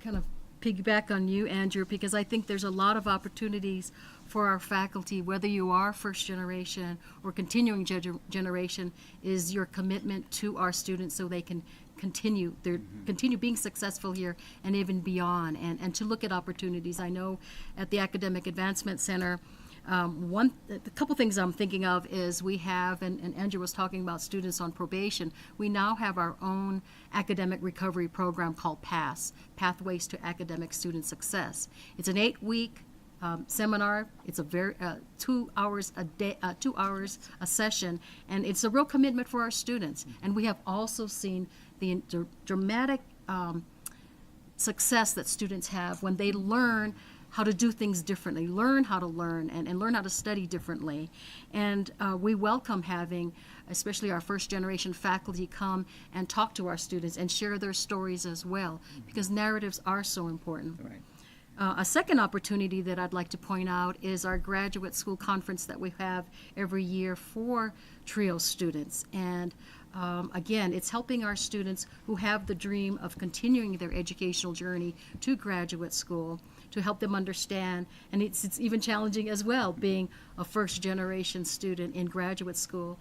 kind of piggyback on you, Andrew, because I think there's a lot of opportunities for our faculty, whether you are first generation or continuing generation, is your commitment to our students so they can continue being successful here and even beyond, and to look at opportunities. I know at the Academic Advancement Center, a couple things I'm thinking of is we have, and Andrew was talking about students on probation, we now have our own academic recovery program called PASS, Pathways to Academic Student Success. It's an 8-week seminar. It's a very 2 hours a day, 2 hours a session, and it's a real commitment for our students. And we have also seen the dramatic success that students have when they learn how to do things differently, learn how to learn, and learn how to study differently. And we welcome having, especially our first generation faculty, come and talk to our students and share their stories as well, because narratives are so important. Right. A second opportunity that I'd like to point out is our graduate school conference that we have every year for TRIO students. And again, it's helping our students who have the dream of continuing their educational journey to graduate school, to help them understand, and it's even challenging as well, being a first-generation student in graduate school.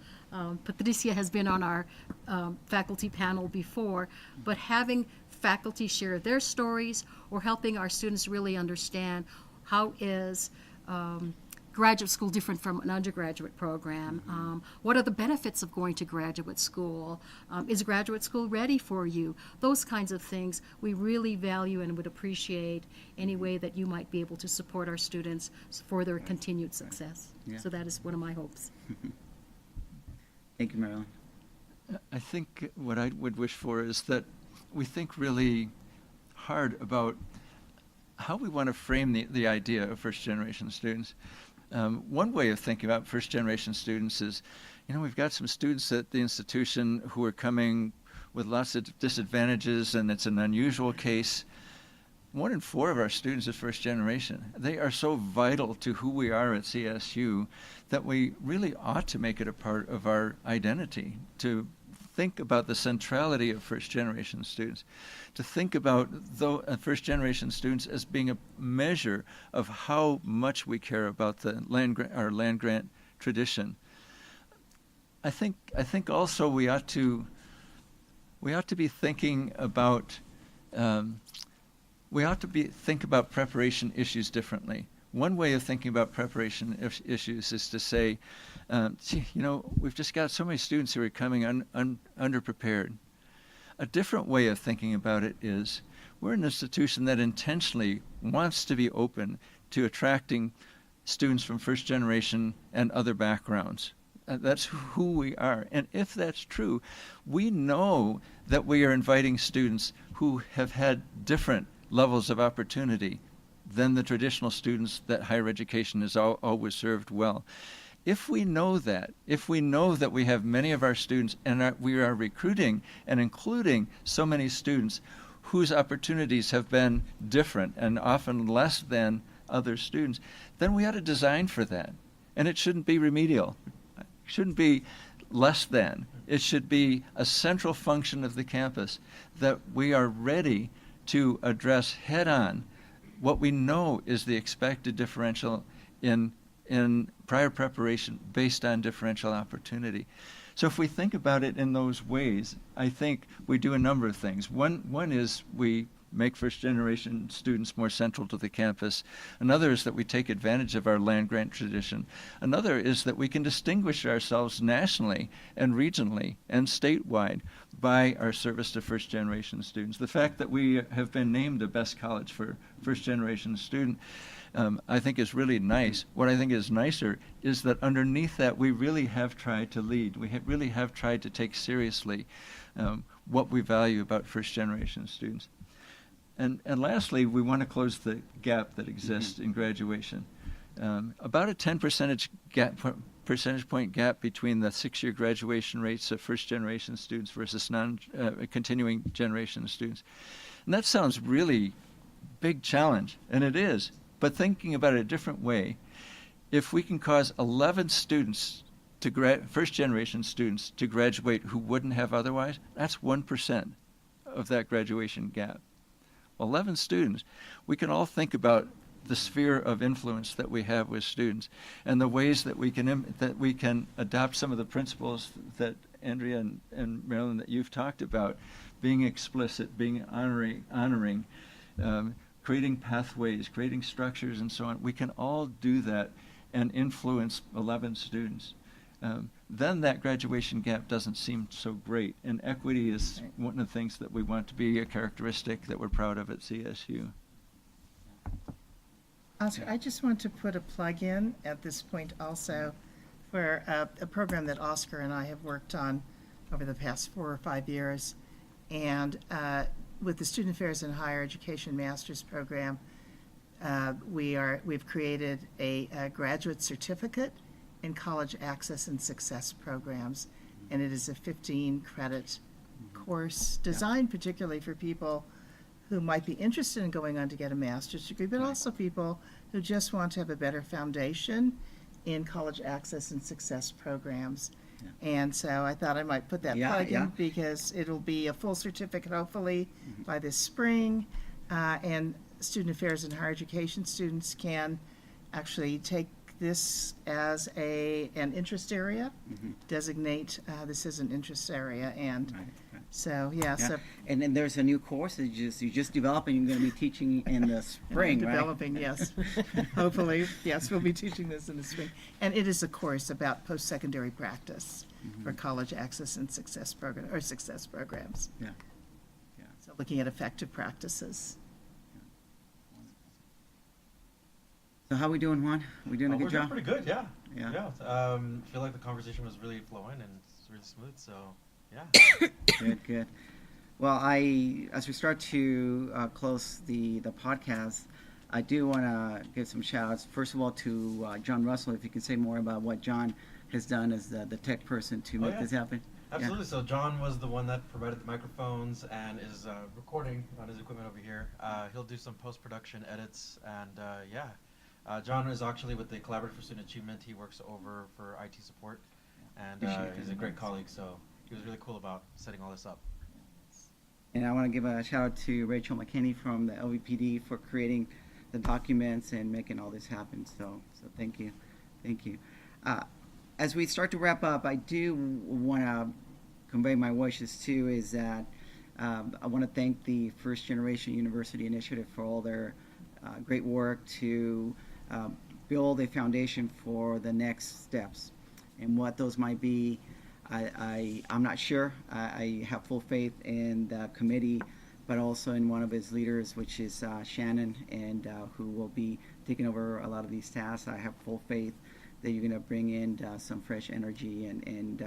Patricia has been on our faculty panel before, but having faculty share their stories or helping our students really understand how is graduate school different from an undergraduate program? What are the benefits of going to graduate school? Is graduate school ready for you? Those kinds of things we really value and would appreciate any way that you might be able to support our students for their continued success. Yeah. So that is one of my hopes. Thank you, Marilyn. I think what I would wish for is that we think really hard about how we want to frame the idea of first-generation students. One way of thinking about first-generation students is, we've got some students at the institution who are coming with lots of disadvantages, and it's an unusual case. 1 in 4 of our students is first generation. They are so vital to who we are at CSU that we really ought to make it a part of our identity, to think about the centrality of first-generation students, to think about first-generation students as being a measure of how much we care about our land grant tradition. I think also we ought to be thinking about think about preparation issues differently. One way of thinking about preparation issues is to say, we've just got so many students who are coming underprepared. A different way of thinking about it is we're an institution that intentionally wants to be open to attracting students from first generation and other backgrounds. That's who we are. And if that's true, we know that we are inviting students who have had different levels of opportunity than the traditional students that higher education has always served well. If we know that we have many of our students and we are recruiting and including so many students whose opportunities have been different and often less than other students, then we ought to design for that. And it shouldn't be remedial. It shouldn't be less than. It should be a central function of the campus that we are ready to address head-on what we know is the expected differential in prior preparation based on differential opportunity. So if we think about it in those ways, I think we do a number of things. One is we make first-generation students more central to the campus. Another is that we take advantage of our land grant tradition. Another is that we can distinguish ourselves nationally and regionally and statewide by our service to first-generation students. The fact that we have been named the best college for first-generation student, I think is really nice. What I think is nicer is that underneath that we really have tried to lead. We really have tried to take seriously what we value about first-generation students. And lastly, we want to close the gap that exists in graduation. About a 10% percentage point gap between the 6-year graduation rates of first-generation students versus continuing generation students. And that sounds really big challenge, and it is. But thinking about it a different way, if we can cause 11 students first-generation students to graduate who wouldn't have otherwise, that's 1% of that graduation gap. 11 students. We can all think about the sphere of influence that we have with students and the ways that we can adopt some of the principles that Andrea and Marilyn that you've talked about, being explicit, being honoring, creating pathways, creating structures, and so on. We can all do that and influence 11 students. Then that graduation gap doesn't seem so great. And equity is one of the things that we want to be a characteristic that we're proud of at CSU. Oscar, I just want to put a plug in at this point also for a program that Oscar and I have worked on over the past 4 or 5 years. And with the Student Affairs and Higher Education Master's Program, we've created a graduate certificate in college access and success programs. And it is a 15-credit course designed particularly for people who might be interested in going on to get a master's degree, but also people who just want to have a better foundation in college access and success programs. Yeah. And so I thought I might put that plug in because it'll be a full certificate hopefully by this spring. And Student Affairs and Higher Education students can actually take this as an interest area, designate this as an interest area, and so so and then there's a new course that you just developed and you're going to be teaching in the spring, developing, yes. Hopefully, yes, we'll be teaching this in the spring, and it is a course about post-secondary practice for college access and success programs. So looking at effective practices. So how are we doing, Juan? We doing a good job? We're doing pretty good, Yeah. I feel like the conversation was really flowing and it's really smooth, so yeah. Good. Well, as we start to close the podcast, I do want to give some shout-outs. First of all, to John Russell, if you can say more about what John has done as the tech person to make this happen. Absolutely. So John was the one that provided the microphones and is recording on his equipment over here. He'll do some post-production edits and John is actually with the Collaborative for Student Achievement. He works over for IT support, and he's a great colleague, so he was really cool about setting all this up. And I want to give a shout out to Rachel McKinney from the LVPD for creating the documents and making all this happen. So thank you. As we start to wrap up, I do want to convey my wishes too, is that I want to thank the First Generation University Initiative for all their great work to build a foundation for the next steps. And what those might be, I'm not sure. I have full faith in the committee, but also in one of its leaders, which is Shannon, and who will be taking over a lot of these tasks. I have full faith that you're going to bring in some fresh energy. And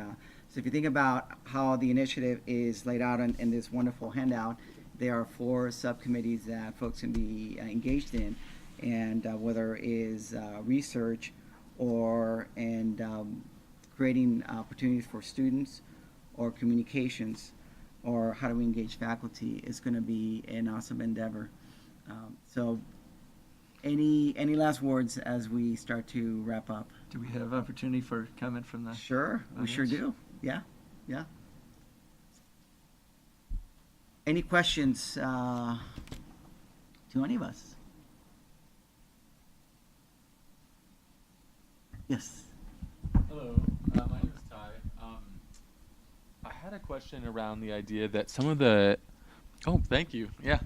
so if you think about how the initiative is laid out in this wonderful handout, there are 4 subcommittees that folks can be engaged in, and whether it is research or creating opportunities for students or communications or how do we engage faculty is going to be an awesome endeavor. So any last words as we start to wrap up? Do we have opportunity for comment from the Sure, we audience? sure do. Yeah. Any questions to any of us? Yes. Hello, my name is Ty. I had a question around the idea that some of the... Oh, thank you. Yeah.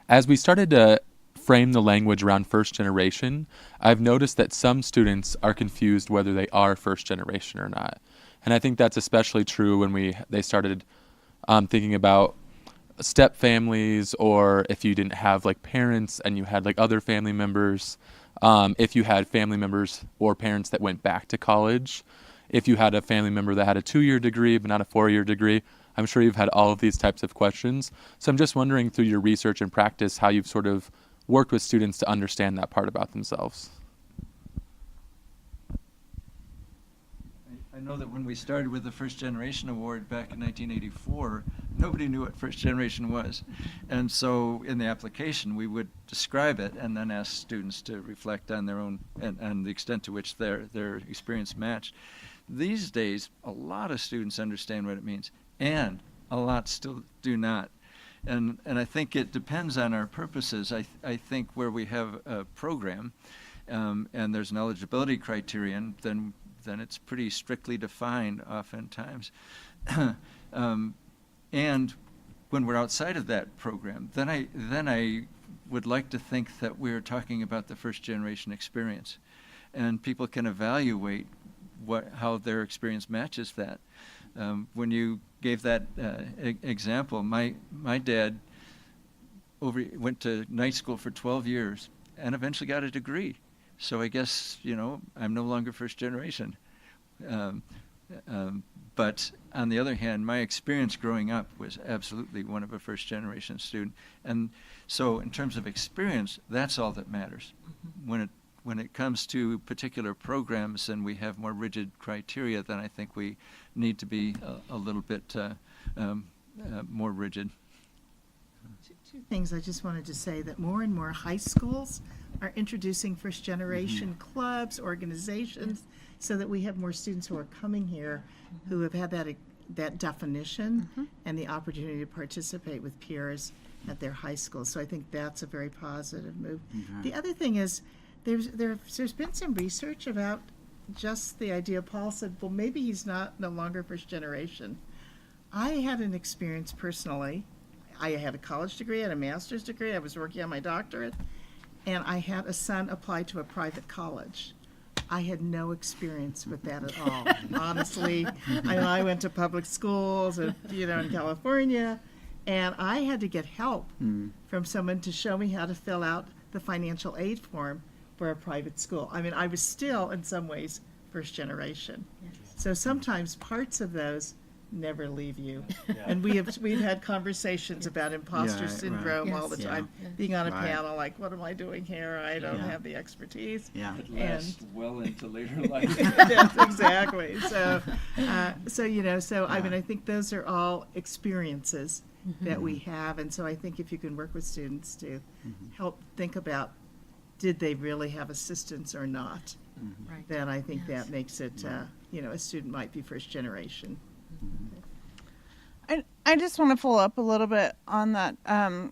As we started to frame the language around first generation, I've noticed that some students are confused whether they are first generation or not. And I think that's especially true when they started thinking about step families, or if you didn't have like parents and you had like other family members, if you had family members or parents that went back to college, if you had a family member that had a 2-year degree but not a 4-year degree. I'm sure you've had all of these types of questions. So I'm just wondering through your research and practice how you've sort of worked with students to understand that part about themselves. I know that when we started with the First Generation Award back in 1984, nobody knew what First Generation was. And so in the application, we would describe it and then ask students to reflect on their own and the extent to which their experience matched. These days, a lot of students understand what it means, and a lot still do not. And I think it depends on our purposes. I think where we have a program and there's an eligibility criterion, then it's pretty strictly defined oftentimes. And when we're outside of that program, then I would like to think that we're talking about the first generation experience, and people can evaluate how their experience matches that. When you gave that example, my dad went to night school for 12 years and eventually got a degree. So I guess, I'm no longer first generation. But on the other hand, my experience growing up was absolutely one of a first generation student. And so in terms of experience, that's all that matters. Mm-hmm. When it comes to particular programs and we have more rigid criteria, then I think we need to be a little bit more rigid. Two things I just wanted to say, that more and more high schools are introducing first generation clubs, organizations, so that we have more students who are coming here who have had that definition and the opportunity to participate with peers at their high school. So I think that's a very positive move. The other thing is, there's been some research about just the idea. Paul said, well, maybe he's no longer first generation. I had an experience personally. I had a college degree, I had a master's degree, I was working on my doctorate, and I had a son apply to a private college. I had no experience with that at all. Honestly, I went to public schools, in California, and I had to get help from someone to show me how to fill out the financial aid form for a private school. I mean, I was still, in some ways, first generation. So sometimes parts of those never leave you. And we've had conversations about imposter syndrome all the time. Being on a panel, like, what am I doing here? I don't have the expertise. It lasts well into later life. Yes, exactly. So I mean, I think those are all experiences that we have, and so I think if you can work with students to help think about, did they really have assistance or not, then I think that makes it, a student might be first generation. I just want to follow up a little bit on that.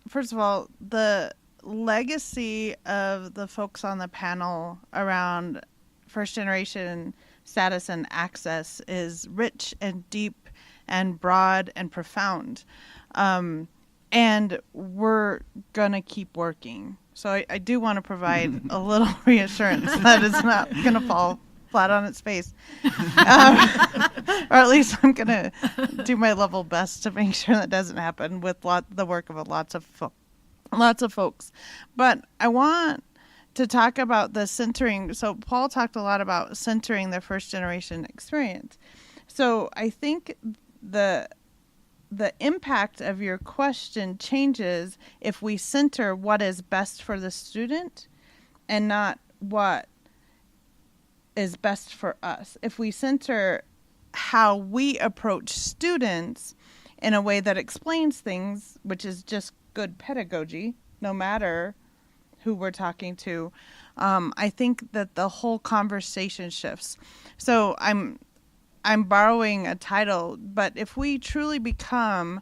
First of all, the legacy of the folks on the panel around first generation status and access is rich and deep and broad and profound. And we're going to keep working. So I do want to provide a little reassurance that it's not going to fall flat on its face. Or at least I'm going to do my level best to make sure that doesn't happen with the work of lots of folks. But I want to talk about the centering. So Paul talked a lot about centering the first generation experience. So I think the impact of your question changes if we center what is best for the student and not what is best for us. If we center how we approach students in a way that explains things, which is just good pedagogy, no matter who we're talking to, I think that the whole conversation shifts. So I'm borrowing a title, but if we truly become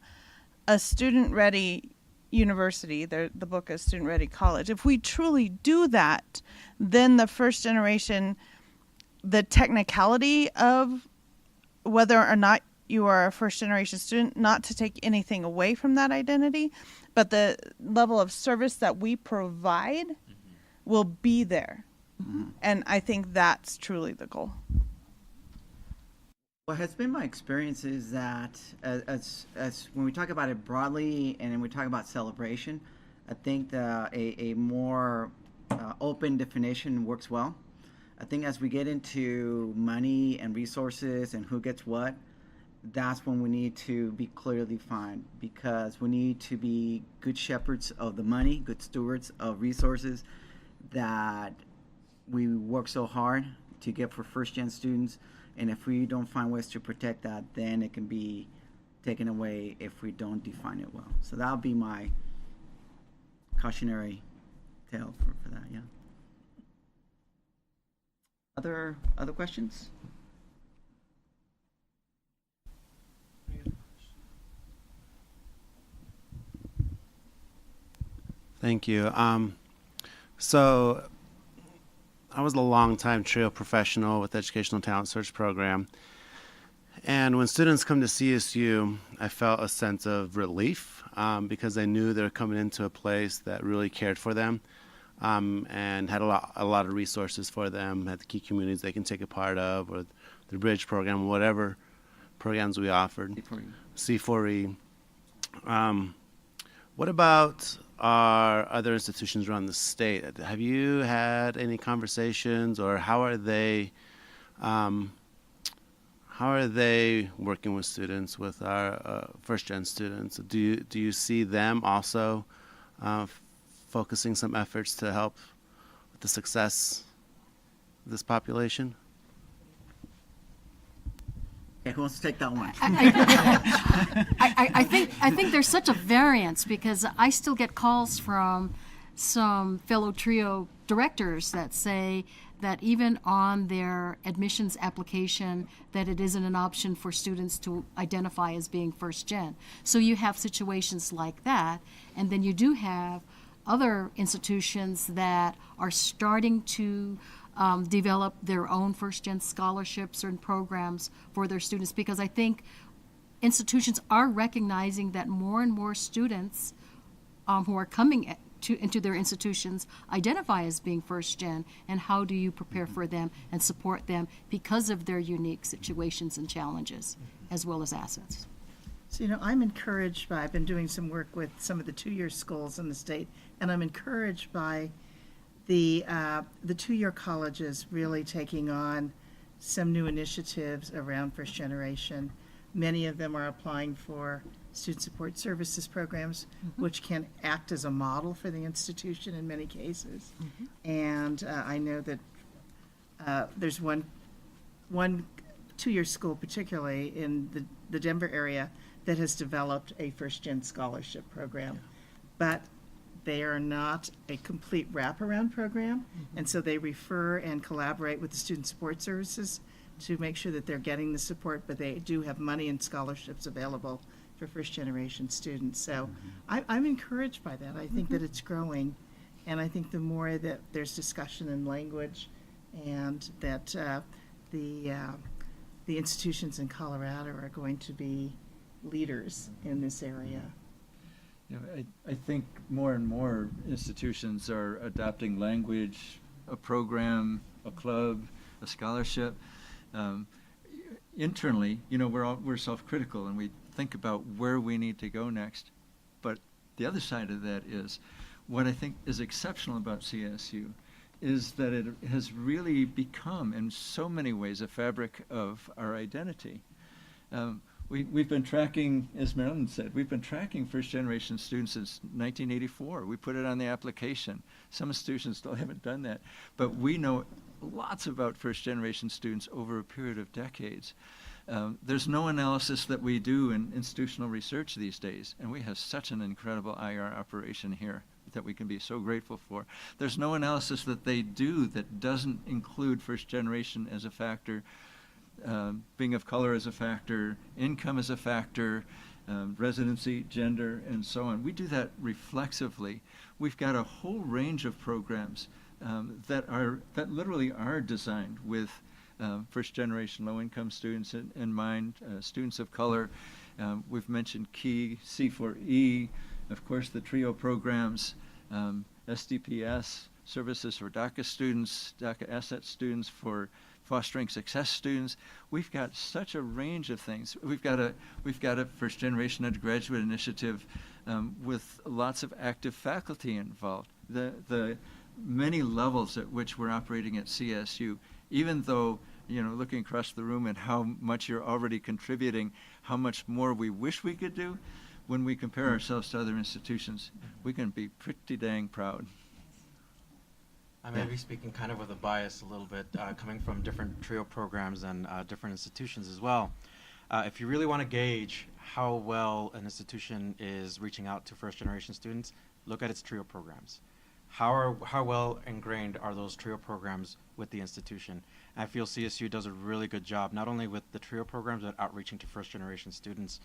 a student-ready university, the book is Student Ready College, if we truly do that, then the first generation, the technicality of whether or not you are a first generation student, not to take anything away from that identity, but the level of service that we provide will be there. And I think that's truly the goal. What has been my experience is that as when we talk about it broadly and then we talk about celebration, I think a more open definition works well. I think as we get into money and resources and who gets what, that's when we need to be clearly defined, because we need to be good shepherds of the money, good stewards of resources that we work so hard to get for first-gen students. And if we don't find ways to protect that, then it can be taken away if we don't define it well. So that'll be my cautionary tale for that, yeah. Other questions? Thank you. So I was a long-time TRIO professional with the Educational Talent Search Program. And when students come to CSU, I felt a sense of relief because I knew they were coming into a place that really cared for them and had a lot of resources for them, had the key communities they can take a part of, or the Bridge program, whatever programs we offered. C4E. What about our other institutions around the state? Have you had any conversations, or how are they working with students, with our first-gen students? Do you see them also focusing some efforts to help with the success of this population? Yeah, who wants to take that one? I think there's such a variance, because I still get calls from some fellow TRIO directors that say that even on their admissions application, that it isn't an option for students to identify as being first gen. So you have situations like that, and then you do have other institutions that are starting to develop their own first-gen scholarships and programs for their students, because I think institutions are recognizing that more and more students who are coming into their institutions identify as being first-gen, and how do you prepare for them and support them because of their unique situations and challenges, as well as assets. So, I'm encouraged by, I've been doing some work with some of the two-year schools in the state, and I'm encouraged by the two-year colleges really taking on some new initiatives around first generation. Many of them are applying for student support services programs, which can act as a model for the institution in many cases. And I know that there's one two-year school, particularly in the Denver area, that has developed a first-gen scholarship program. But they are not a complete wraparound program, and so they refer and collaborate with the student support services to make sure that they're getting the support, but they do have money and scholarships available for first-generation students. So I'm encouraged by that. I think that it's growing, and I think the more that there's discussion in language, and that the institutions in Colorado are going to be leaders in this area. I think more and more institutions are adopting language, a program, a club, a scholarship. Internally, we're self-critical, and we think about where we need to go next. But the other side of that is, what I think is exceptional about CSU is that it has really become, in so many ways, a fabric of our identity. We've been tracking, as Marilyn said, we've been tracking first-generation students since 1984. We put it on the application. Some institutions still haven't done that. But we know lots about first-generation students over a period of decades. There's no analysis that we do in institutional research these days, and we have such an incredible IR operation here that we can be so grateful for. There's no analysis that they do that doesn't include first-generation as a factor, being of color as a factor, income as a factor, residency, gender, and so on. We do that reflexively. We've got a whole range of programs that literally are designed with first-generation low-income students in mind, students of color. We've mentioned KEY, C4E, of course the TRIO programs, SDPS, services for DACA students, DACA asset students, for fostering success students. We've got such a range of things. We've got a first-generation undergraduate initiative with lots of active faculty involved. The many levels at which we're operating at CSU, even though, looking across the room and how much you're already contributing, how much more we wish we could do, when we compare ourselves to other institutions, we can be pretty dang proud. I may be speaking kind of with a bias a little bit, coming from different TRIO programs and different institutions as well. If you really want to gauge how well an institution is reaching out to first-generation students, look at its TRIO programs. How well ingrained are those TRIO programs with the institution? And I feel CSU does a really good job, not only with the TRIO programs, but outreaching to first-generation students.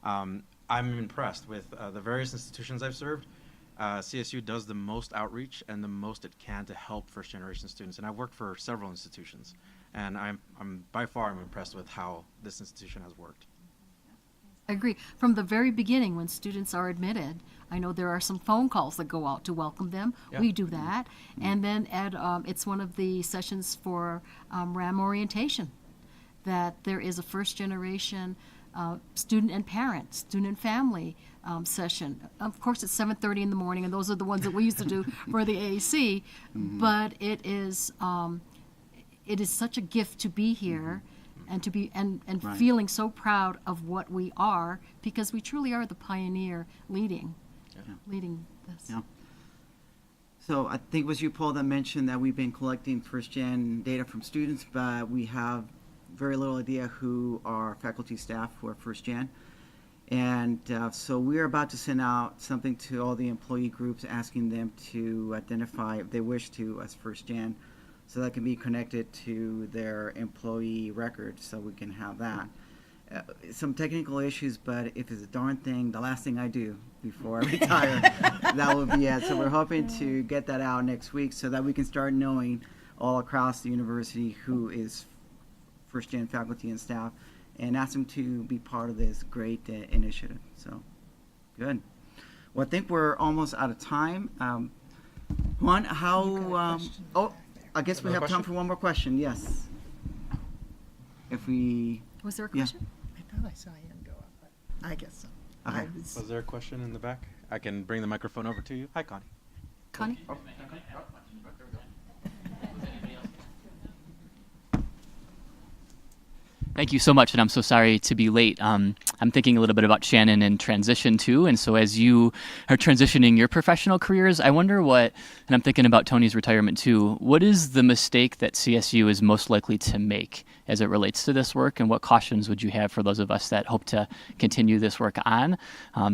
I'm impressed with the various institutions I've served. CSU does the most outreach and the most it can to help first-generation students. And I've worked for several institutions, and I'm by far impressed with how this institution has worked. I agree. From the very beginning, when students are admitted, I know there are some phone calls that go out to welcome them. Yeah. We do that. And then it's one of the sessions for RAM orientation, that there is a first-generation student and parent, student and family session. Of course, it's 7:30 in the morning, and those are the ones that we used to do for the AAC. But it is such a gift to be here, and to be and Right. feeling so proud of what we are, because we truly are the pioneer leading this. Yeah. So I think it was you, Paul, that mentioned that we've been collecting first-gen data from students, but we have very little idea who are faculty staff who are first-gen. And so we're about to send out something to all the employee groups asking them to identify, if they wish to, as first-gen, so that can be connected to their employee record, so we can have that. Some technical issues, but if it's a darn thing, the last thing I do before I retire, that will be it. So we're hoping to get that out next week so that we can start knowing all across the university who is first-gen faculty and staff, and ask them to be part of this great initiative. So, good. Well, I think we're almost out of time. Juan, how, I guess we Another have time question? for one more question, yes. If we, Was there a Yeah. question? I thought I saw him go up, but I guess so. Okay. Was there a question in the back? I can bring the microphone over to you. Hi, Connie. Connie? Thank you so much, and I'm so sorry to be late. I'm thinking a little bit about Shannon and transition too, and so as you are transitioning your professional careers, I wonder what, and I'm thinking about Tony's retirement too, what is the mistake that CSU is most likely to make as it relates to this work, and what cautions would you have for those of us that hope to continue this work on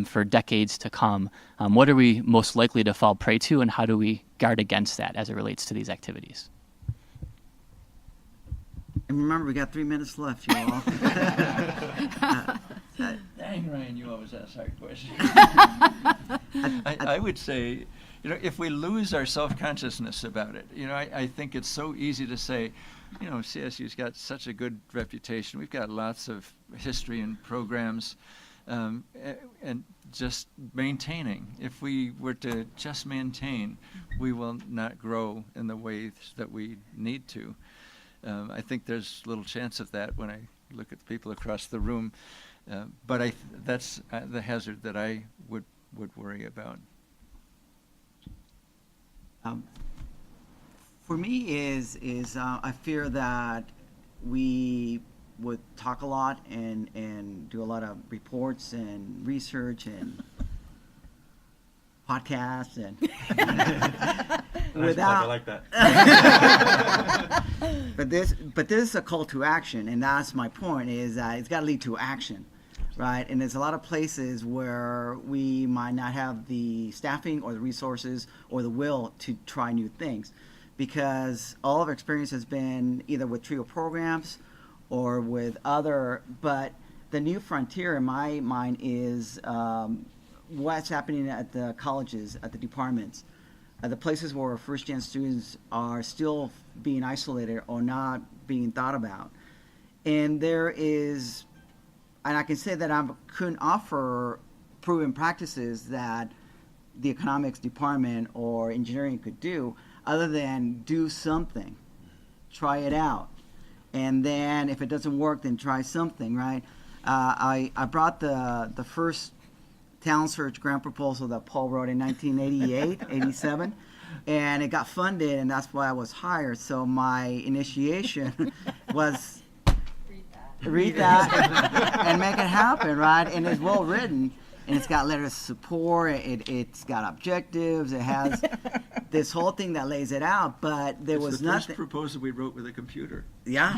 for decades to come? What are we most likely to fall prey to, and how do we guard against that as it relates to these activities? and remember, we got 3 minutes left, you all. Dang, Ryan, you always ask hard questions. I would say, if we lose our self-consciousness about it, I think it's so easy to say, CSU's got such a good reputation. We've got lots of history and programs, and just maintaining. If we were to just maintain, we will not grow in the ways that we need to. I think there's little chance of that when I look at the people across the room, but that's the hazard that I would worry about. For me is I fear that we would talk a lot and do a lot of reports and research and podcasts and Without, I like that. but this is a call to action, and that's my point, is that it's got to lead to action, right? And there's a lot of places where we might not have the staffing or the resources or the will to try new things, because all of our experience has been either with TRIO programs or with other, but the new frontier in my mind is what's happening at the colleges, at the departments, at the places where first-gen students are still being isolated or not being thought about. And there is, and I can say that I couldn't offer proven practices that the economics department or engineering could do, other than do something, try it out. And then if it doesn't work, then try something, right? I brought the first talent search grant proposal that Paul wrote in 1988, 87, and it got funded, and that's why I was hired. So my initiation was read that and make it happen, right? And it's well written, and it's got letters of support. It's got objectives. It has this whole thing that lays it out, but there was the first nothing. proposal we wrote with a computer. Yeah.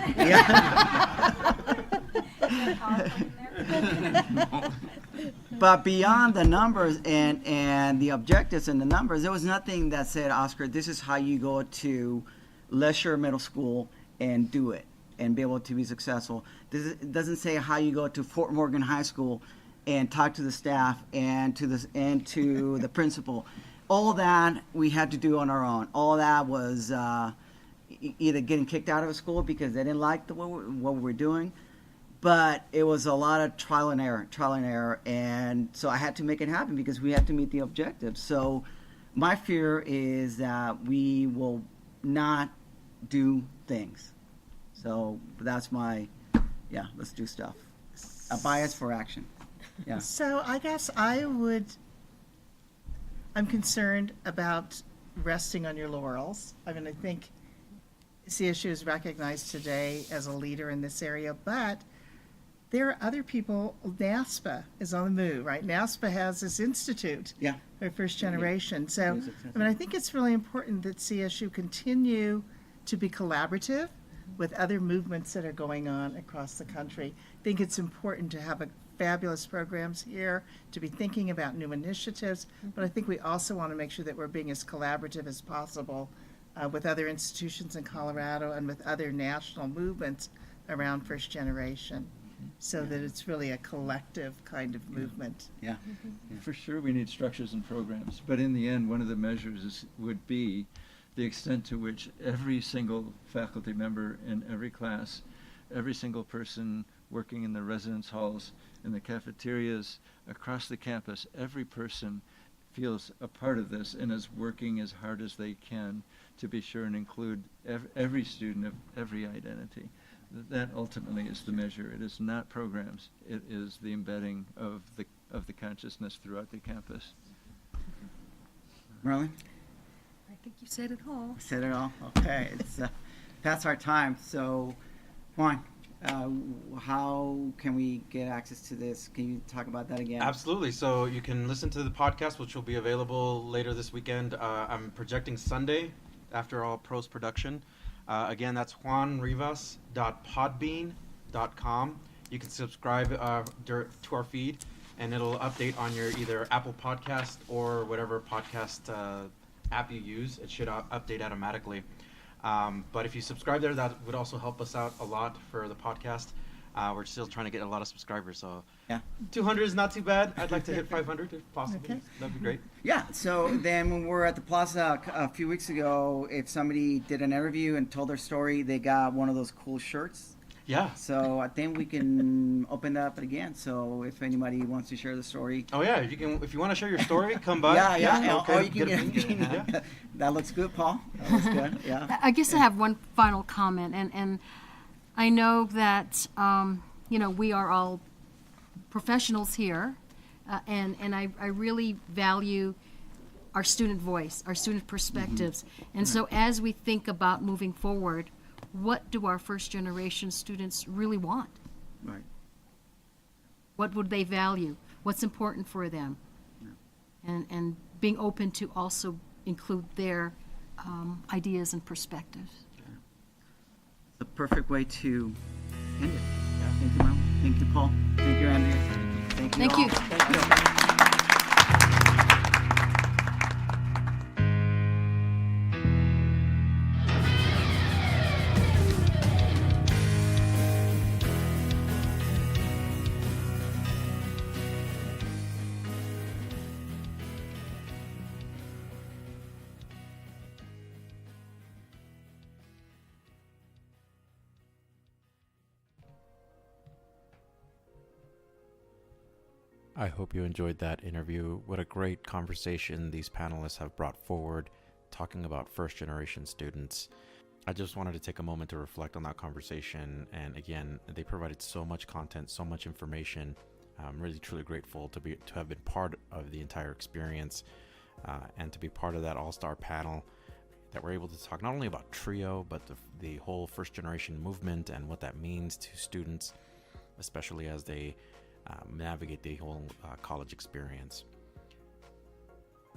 But beyond the numbers and the objectives and the numbers, there was nothing that said, Oscar, this is how you go to Lesher Middle School and do it and be able to be successful. It doesn't say how you go to Fort Morgan High School and talk to the staff and to the principal. All that we had to do on our own. All that was either getting kicked out of a school because they didn't like what we were doing, but it was a lot of trial and error. And so I had to make it happen because we had to meet the objectives. So my fear is that we will not do things. So that's let's do stuff. A bias for action. Yeah. So I guess I'm concerned about resting on your laurels. I mean, I think CSU is recognized today as a leader in this area, but there are other people. NASPA is on the move, right? NASPA has this institute for first generation. So, I mean, I think it's really important that CSU continue to be collaborative with other movements that are going on across the country. I think it's important to have fabulous programs here, to be thinking about new initiatives, but I think we also want to make sure that we're being as collaborative as possible with other institutions in Colorado and with other national movements around first generation, so that it's really a collective kind of movement. Yeah. For sure we need structures and programs, but in the end, one of the measures would be the extent to which every single faculty member in every class, every single person working in the residence halls, in the cafeterias, across the campus, every person feels a part of this and is working as hard as they can to be sure and include every student of every identity. That ultimately is the measure. It is not programs. It is the embedding of the consciousness throughout the campus. Marilyn? I think you said it all. Said it all? Okay. It's past our time. So, Juan, how can we get access to this? Can you talk about that again? Absolutely. So you can listen to the podcast, which will be available later this weekend. I'm projecting Sunday after all post-production. Again, that's juanrivas.podbean.com. You can subscribe to our feed, and it'll update on your either Apple Podcast or whatever podcast app you use. It should update automatically. But if you subscribe there, that would also help us out a lot for the podcast. We're still trying to get a lot of subscribers, so 200 is not too bad. I'd like to hit 500 if possible. Okay. That'd be great. Yeah, so then when we were at the Plaza a few weeks ago, if somebody did an interview and told their story, they got one of those cool shirts. Yeah. So I think we can open that up again. So if anybody wants to share the story. Oh yeah, if you want to share your story, come by. Okay. Or you can get That looks good, Paul. That looks good. Yeah. I guess I have one final comment, and I know that we are all professionals here, and I really value our student voice, our student perspectives, and so as we think about moving forward, what do our first generation students really want? Right. What would they value? What's important for them? Yeah. And being open to also include their ideas and perspectives. The perfect way to end it. Yeah. Thank you, Mom. Thank you, Paul. Thank you, Andrea. Thank you. Thank you. Thank you. I hope you enjoyed that interview. What a great conversation these panelists have brought forward, talking about first-generation students. I just wanted to take a moment to reflect on that conversation. And again, they provided so much content, so much information. I'm really, truly grateful to have been part of the entire experience and to be part of that all-star panel that we're able to talk not only about TRIO, but the whole first-generation movement and what that means to students, especially as they navigate the whole college experience.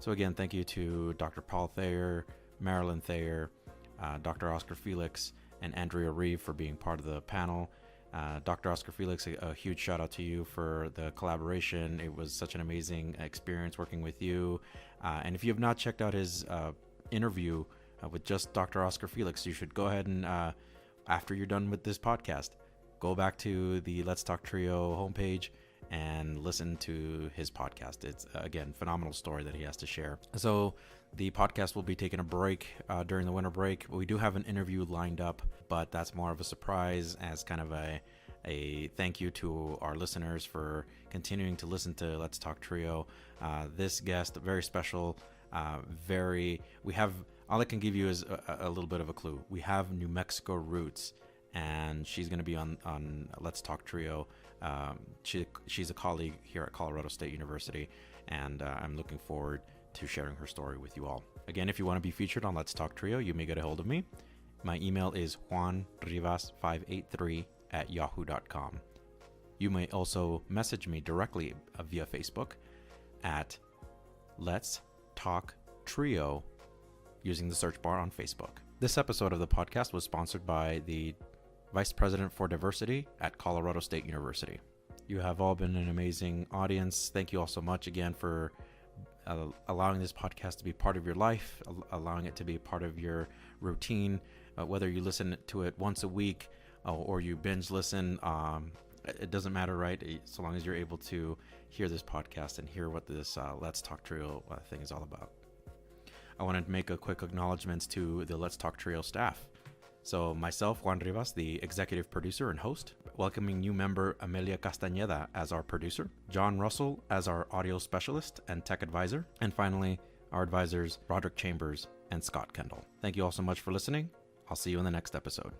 So again, thank you to Dr. Paul Thayer, Marilyn Thayer, Dr. Oscar Felix, and Andrea Reeve for being part of the panel. Dr. Oscar Felix, a huge shout out to you for the collaboration. It was such an amazing experience working with you. And if you have not checked out his interview with just Dr. Oscar Felix, you should go ahead and, after you're done with this podcast, go back to the Let's Talk Trio homepage and listen to his podcast. It's, again, phenomenal story that he has to share. So the podcast will be taking a break during the winter break. We do have an interview lined up, but that's more of a surprise as kind of a thank you to our listeners for continuing to listen to Let's Talk Trio. This guest, very special, we have, all I can give you is a little bit of a clue. We have New Mexico roots, and she's going to be on Let's Talk Trio. She's a colleague here at Colorado State University, and I'm looking forward to sharing her story with you all. Again, if you want to be featured on Let's Talk Trio, you may get a hold of me. My email is juanrivas583@yahoo.com. You may also message me directly via Facebook at Let's Talk Trio using the search bar on Facebook. This episode of the podcast was sponsored by the Vice President for Diversity at Colorado State University. You have all been an amazing audience. Thank you all so much again for allowing this podcast to be part of your life, allowing it to be part of your routine, whether you listen to it once a week or you binge listen. It doesn't matter, right? So long as you're able to hear this podcast and hear what this Let's Talk Trio thing is all about. I wanted to make a quick acknowledgments to the Let's Talk Trio staff. So myself, Juan Rivas, the executive producer and host, welcoming new member Amelia Castañeda as our producer, John Russell as our audio specialist and tech advisor, and finally, our advisors, Roderick Chambers and Scott Kendall. Thank you all so much for listening. I'll see you in the next episode.